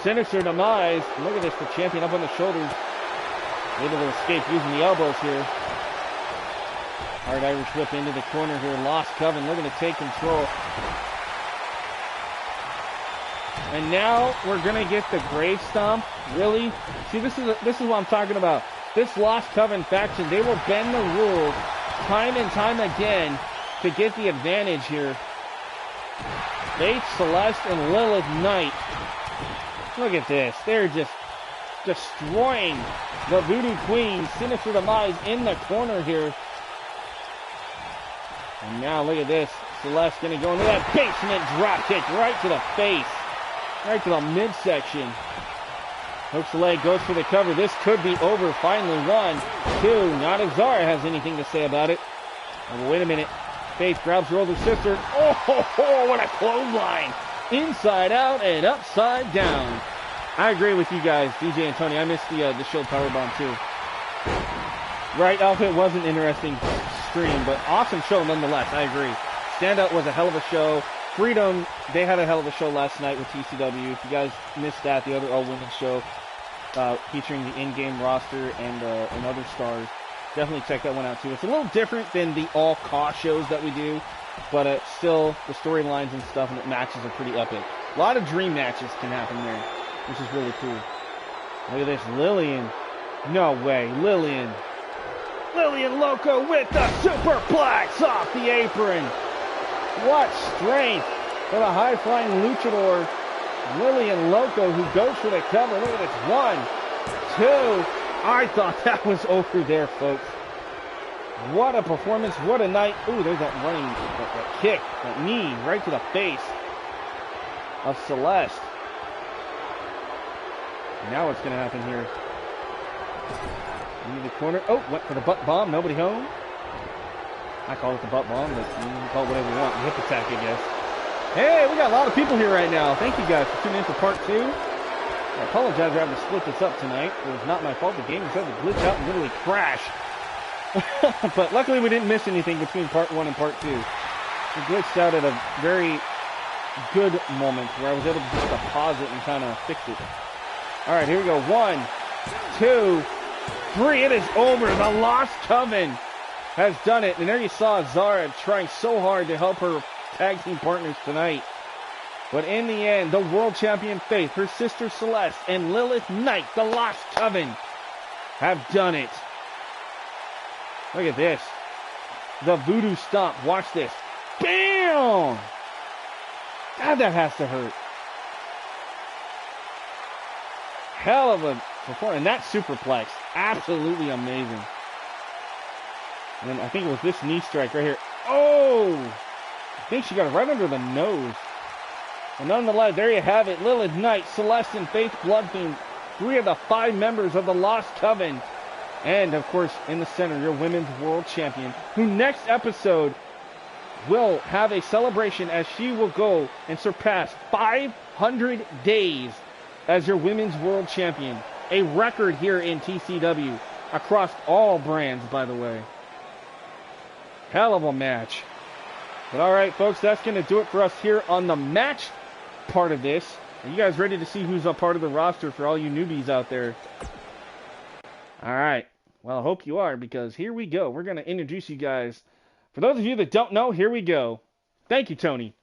Sinister Demise. Look at this, the champion up on the shoulders. Able to escape using the elbows here. Hard Irish whip into the corner here. Lost Coven looking to take control. And now we're going to get the Grave Stomp. Really? See, this is what I'm talking about. This Lost Coven faction, they will bend the rules time and time again to get the advantage here. Faith, Celeste, and Lilith Knight. Look at this. They're just destroying the Voodoo Queen. Sinister Demise in the corner here. And now look at this. Celeste going to go into that basement drop kick right to the face. Right to the midsection. Hooks the leg, goes for the cover. This could be over. Finally, 1, 2. Not if Zara has anything to say about it. Oh, wait a minute. Faith grabs her older sister. Oh, what a clothesline. Inside out and upside down. I agree with you guys, DJ and Tony. I missed the Shield Powerbomb too. Right, Outfit was an interesting stream, but awesome show nonetheless. I agree. Standout was a hell of a show. Freedom, they had a hell of a show last night with TCW. If you guys missed that, the other all-women's show featuring the in-game roster and other stars, definitely check that one out too. It's a little different than the all-CAW shows that we do, but still, the storylines and stuff and the matches are pretty epic. A lot of dream matches can happen there, which is really cool. Look at this, Lillian. No way, Lillian. Lillian Loco with the superplex off the apron. What strength for the high-flying luchador, Lillian Loco, who goes for the cover. Look at this, 1, 2. I thought that was over there, folks. What a performance, what a night. Ooh, there's that running, that kick, that knee right to the face of Celeste. Now what's going to happen here? Into the corner. Oh, went for the butt bomb. Nobody home. I call it the butt bomb, but you can call it whatever you want. The hip attack, I guess. Hey, we got a lot of people here right now. Thank you guys for tuning in for part 2. I apologize for having to split this up tonight. It was not my fault. The game decided to glitch out and literally crash. But luckily we didn't miss anything between part 1 and part 2. It glitched out at a very good moment where I was able to just pause it and kind of fix it. All right, here we go. 1, 2, 3. It is over. The Lost Coven has done it. And there you saw Zara trying so hard to help her tag team partners tonight. But in the end, the world champion Faith, her sister Celeste, and Lilith Knight, the Lost Coven, have done it. Look at this. The voodoo stomp. Watch this. Bam! God, that has to hurt. Hell of a performance. And that superplex. Absolutely amazing. And then I think it was this knee strike right here. Oh! I think she got it right under the nose. And nonetheless, there you have it. Lilith Knight, Celeste, and Faith Bloodfiend. 3 of the 5 members of the Lost Coven. And, of course, in the center, your women's world champion, who next episode will have a celebration as she will go and surpass 500 days as your women's world champion. A record here in TCW across all brands, by the way. Hell of a match. But all right, folks, that's going to do it for us here on the match part of this. Are you guys ready to see who's a part of the roster for all you newbies out there? All right. Well, I hope you are, because here we go. We're going to introduce you guys. For those of you that don't know, here we go. Thank you, Tony.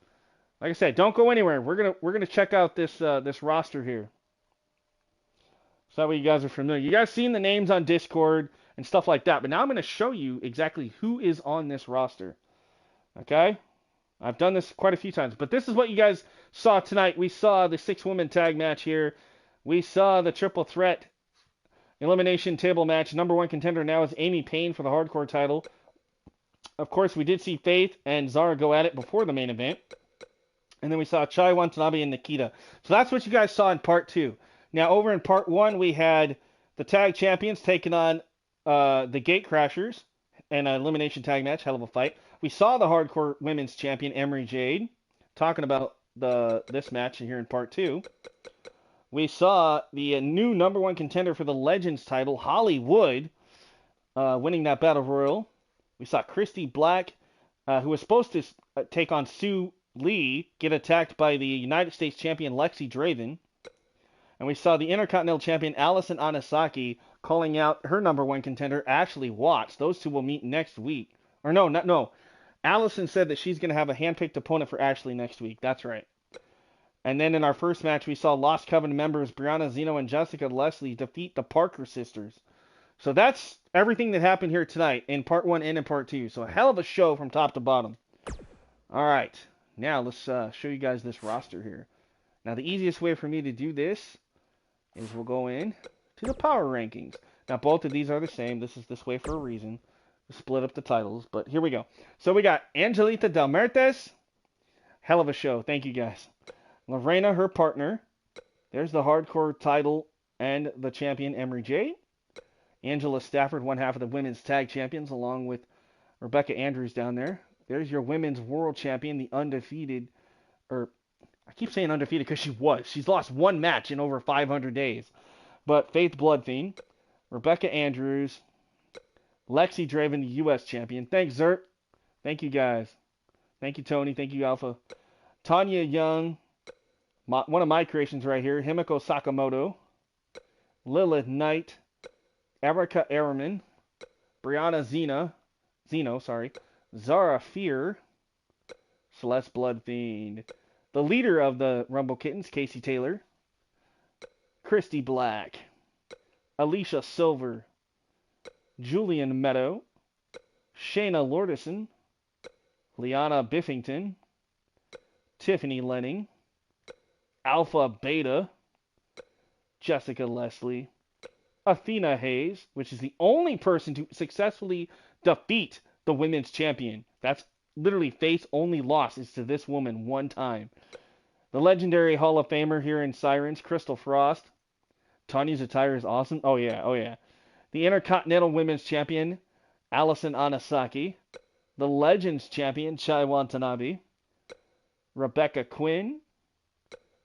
Like I said, don't go anywhere. We're gonna check out this this roster here. So that way you guys are familiar. You guys seen the names on Discord and stuff like that, but now I'm going to show you exactly who is on this roster. Okay? I've done this quite a few times, but this is what you guys saw tonight. We saw the 6-woman tag match here. We saw the triple threat elimination table match. Number 1 contender now is Amy Payne for the hardcore title. Of course, we did see Faith and Zara go at it before the main event. And then we saw Chai Watanabe and Nikita. So that's what you guys saw in part 2. Now, over in part 1, we had the tag champions taking on the Gate Crashers in an elimination tag match. Hell of a fight. We saw the hardcore women's champion, Emery Jade, talking about this match here in part 2. We saw the new number 1 contender for the Legends title, Hollywood, winning that Battle Royal. We saw Christy Black, who was supposed to take on Sue Lee, get attacked by the United States champion Lexi Draven. And we saw the Intercontinental champion Allison Anasaki calling out her number 1 contender, Ashley Watts. Those two will meet next week. Or no. Allison said that she's going to have a handpicked opponent for Ashley next week. That's right. And then in our first match, we saw Lost Coven members Brianna Zeno and Jessica Leslie defeat the Parker sisters. So that's everything that happened here tonight in part 1 and in part 2. So a hell of a show from top to bottom. All right. Now let's show you guys this roster here. Now the easiest way for me to do this is we'll go in to the power rankings. Now both of these are the same. This is this way for a reason. To split up the titles. But here we go. So we got Angelita Del Mertes. Hell of a show. Thank you guys. Lorena, her partner. There's the hardcore title and the champion, Emery Jade. Angela Stafford, one half of the women's tag champions, along with Rebecca Andrews down there. There's your women's world champion, the undefeated, or I keep saying undefeated because she was. She's lost one match in over 500 days. But Faith Bloodfiend, Rebecca Andrews, Lexi Draven, the U.S. champion. Thanks, Zert. Thank you, guys. Thank you, Tony. Thank you, Alpha. Tanya Young, one of my creations right here. Himiko Sakamoto, Lilith Knight, Erica Ehrman, Brianna Zeno, Zara Fear, Celeste Bloodfiend, the leader of the Rumble Kittens, Casey Taylor, Christy Black, Alicia Silver, Julian Meadow, Shayna Lordison, Liana Biffington, Tiffany Lenning, Alpha Beta, Jessica Leslie, Athena Hayes, which is the only person to successfully defeat the women's champion. That's literally Faith's only loss is to this woman one time. The legendary Hall of Famer here in Sirens, Crystal Frost. Tanya's attire is awesome. Oh yeah. The Intercontinental Women's Champion, Allison Anasaki. The Legends Champion, Chai Watanabe. Rebecca Quinn.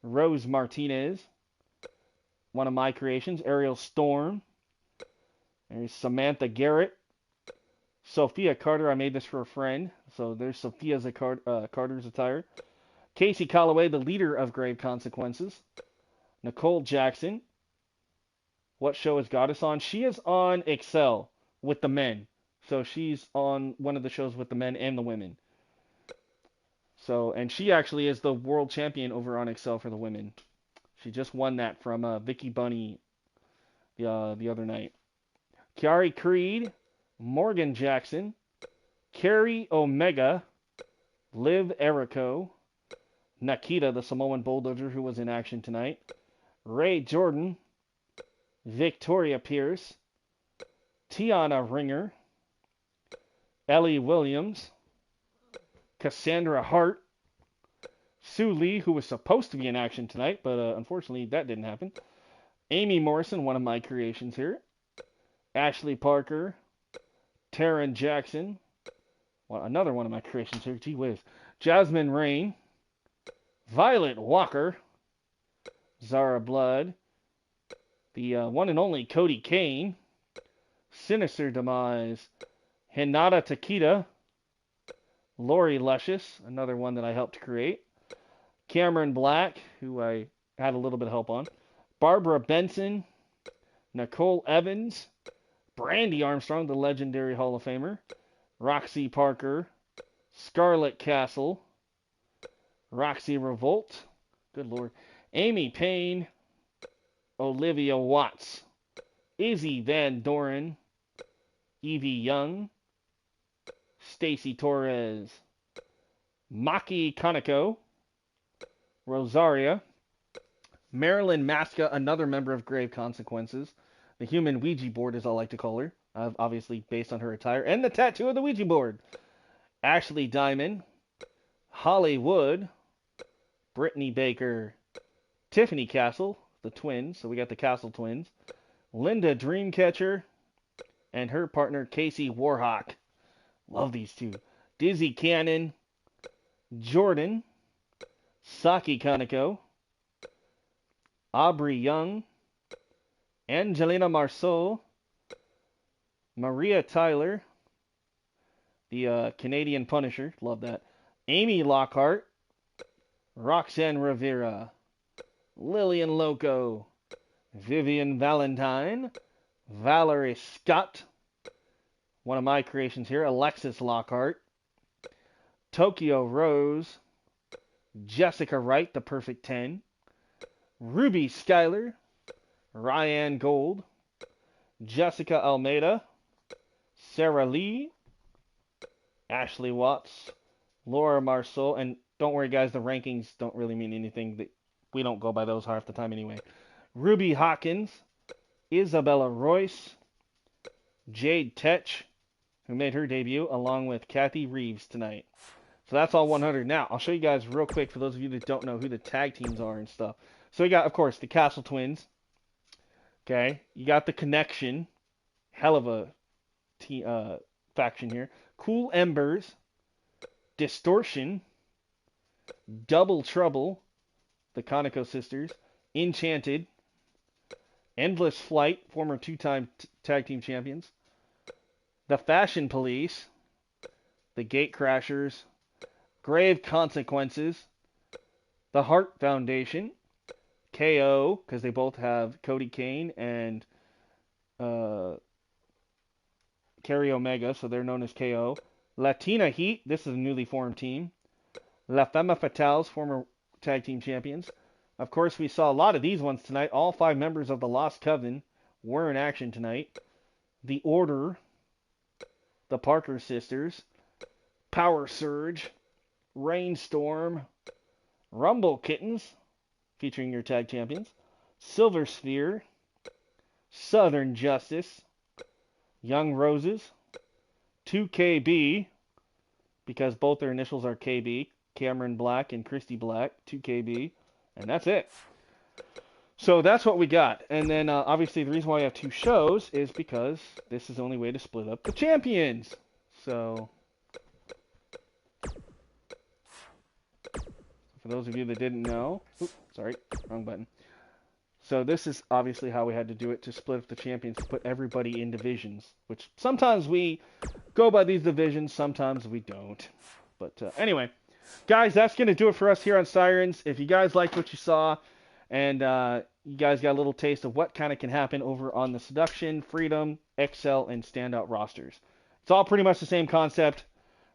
Rose Martinez. One of my creations, Ariel Storm. There's Samantha Garrett. Sophia Carter, I made this for a friend. So there's Sophia's Carter's attire. Casey Calloway, the leader of Grave Consequences. Nicole Jackson. What show is Goddess on? She is on Excel with the men. So she's on one of the shows with the men and the women. So, and she actually is the world champion over on Excel for the women. She just won that from Vicky Bunny the other night. Kiari Creed, Morgan Jackson, Carrie Omega, Liv Erico, Nikita, the Samoan Bulldozer who was in action tonight, Ray Jordan, Victoria Pierce, Tiana Ringer, Ellie Williams, Cassandra Hart, Sue Lee, who was supposed to be in action tonight, but unfortunately that didn't happen. Amy Morrison, one of my creations here. Ashley Parker, Taryn Jackson, another one of my creations here. Gee whiz. Jasmine Rain, Violet Walker, Zara Blood, the one and only Cody Kane, Sinister Demise, Hinata Takita, Lori Luscious, another one that I helped create, Cameron Black, who I had a little bit of help on, Barbara Benson, Nicole Evans, Brandy Armstrong, the legendary Hall of Famer, Roxy Parker, Scarlett Castle, Roxy Revolt, good lord, Amy Payne, Olivia Watts, Izzy Van Doren, Evie Young, Stacy Torres, Maki Kaneko, Rosaria, Marilyn Masca, another member of Grave Consequences, the human Ouija board as I like to call her, obviously based on her attire, and the tattoo of the Ouija board, Ashley Diamond, Holly Wood, Brittany Baker, Tiffany Castle, the twins. So we got the Castle twins. Linda Dreamcatcher, and her partner Casey Warhawk. Love these two. Dizzy Cannon, Jordan, Saki Kaneko, Aubrey Young, Angelina Marceau, Maria Tyler, the Canadian Punisher, love that. Amy Lockhart, Roxanne Rivera, Lillian Loco, Vivian Valentine, Valerie Scott, one of my creations here, Alexis Lockhart, Tokyo Rose, Jessica Wright, the Perfect 10, Ruby Schuyler, Ryan Gold, Jessica Almeida, Sarah Lee, Ashley Watts, Laura Marceau, and don't worry guys, the rankings don't really mean anything. We don't go by those half the time anyway. Ruby Hawkins, Isabella Royce, Jade Tetch, who made her debut, along with Kathy Reeves tonight. So that's all 100. Now, I'll show you guys real quick for those of you that don't know who the tag teams are and stuff. So you got, of course, the Castle Twins. Okay, you got the Connection. Hell of a faction here. Cool Embers, Distortion, Double Trouble, the Kaneko sisters, Enchanted, Endless Flight, former two-time tag team champions, the Fashion Police, the Gate Crashers, Grave Consequences, the Heart Foundation, KO, because they both have Cody Kane and Kerry Omega, so they're known as KO. Latina Heat, this is a newly formed team. La Femme Fatales, former tag team champions. Of course, we saw a lot of these ones tonight. All 5 members of the Lost Coven were in action tonight. The Order, the Parker Sisters, Power Surge, Rainstorm, Rumble Kittens, featuring your tag champions, Silver Sphere, Southern Justice, Young Roses, 2KB, because both their initials are KB, Cameron Black and Christy Black, 2KB, and that's it. So that's what we got. And then obviously the reason why I have 2 shows is because this is the only way to split up the champions. So for those of you that didn't know, oops, sorry, wrong button. So this is obviously how we had to do it to split up the champions, to put everybody in divisions, which sometimes we go by these divisions, sometimes we don't. But anyway, guys, that's going to do it for us here on Sirens. If you guys liked what you saw, and you guys got a little taste of what kind of can happen over on the Seduction, Freedom, Excel, and Standout rosters. It's all pretty much the same concept,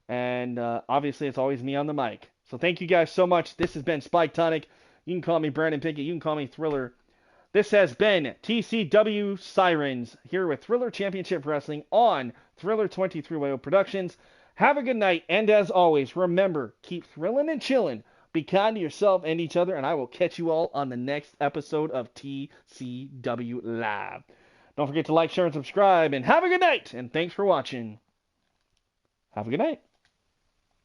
and obviously it's always me on the mic. So thank you guys so much. This has been Spyke Tonic. You can call me Brandon Pinkett. You can call me Thriller. This has been TCW Sirens here with Thriller Championship Wrestling on Thriller 23YO Productions. Have a good night, and as always, remember, keep thrilling and chilling. Be kind to yourself and each other, and I will catch you all on the next episode of TCW Live. Don't forget to like, share, and subscribe, and have a good night, and thanks for watching. Have a good night.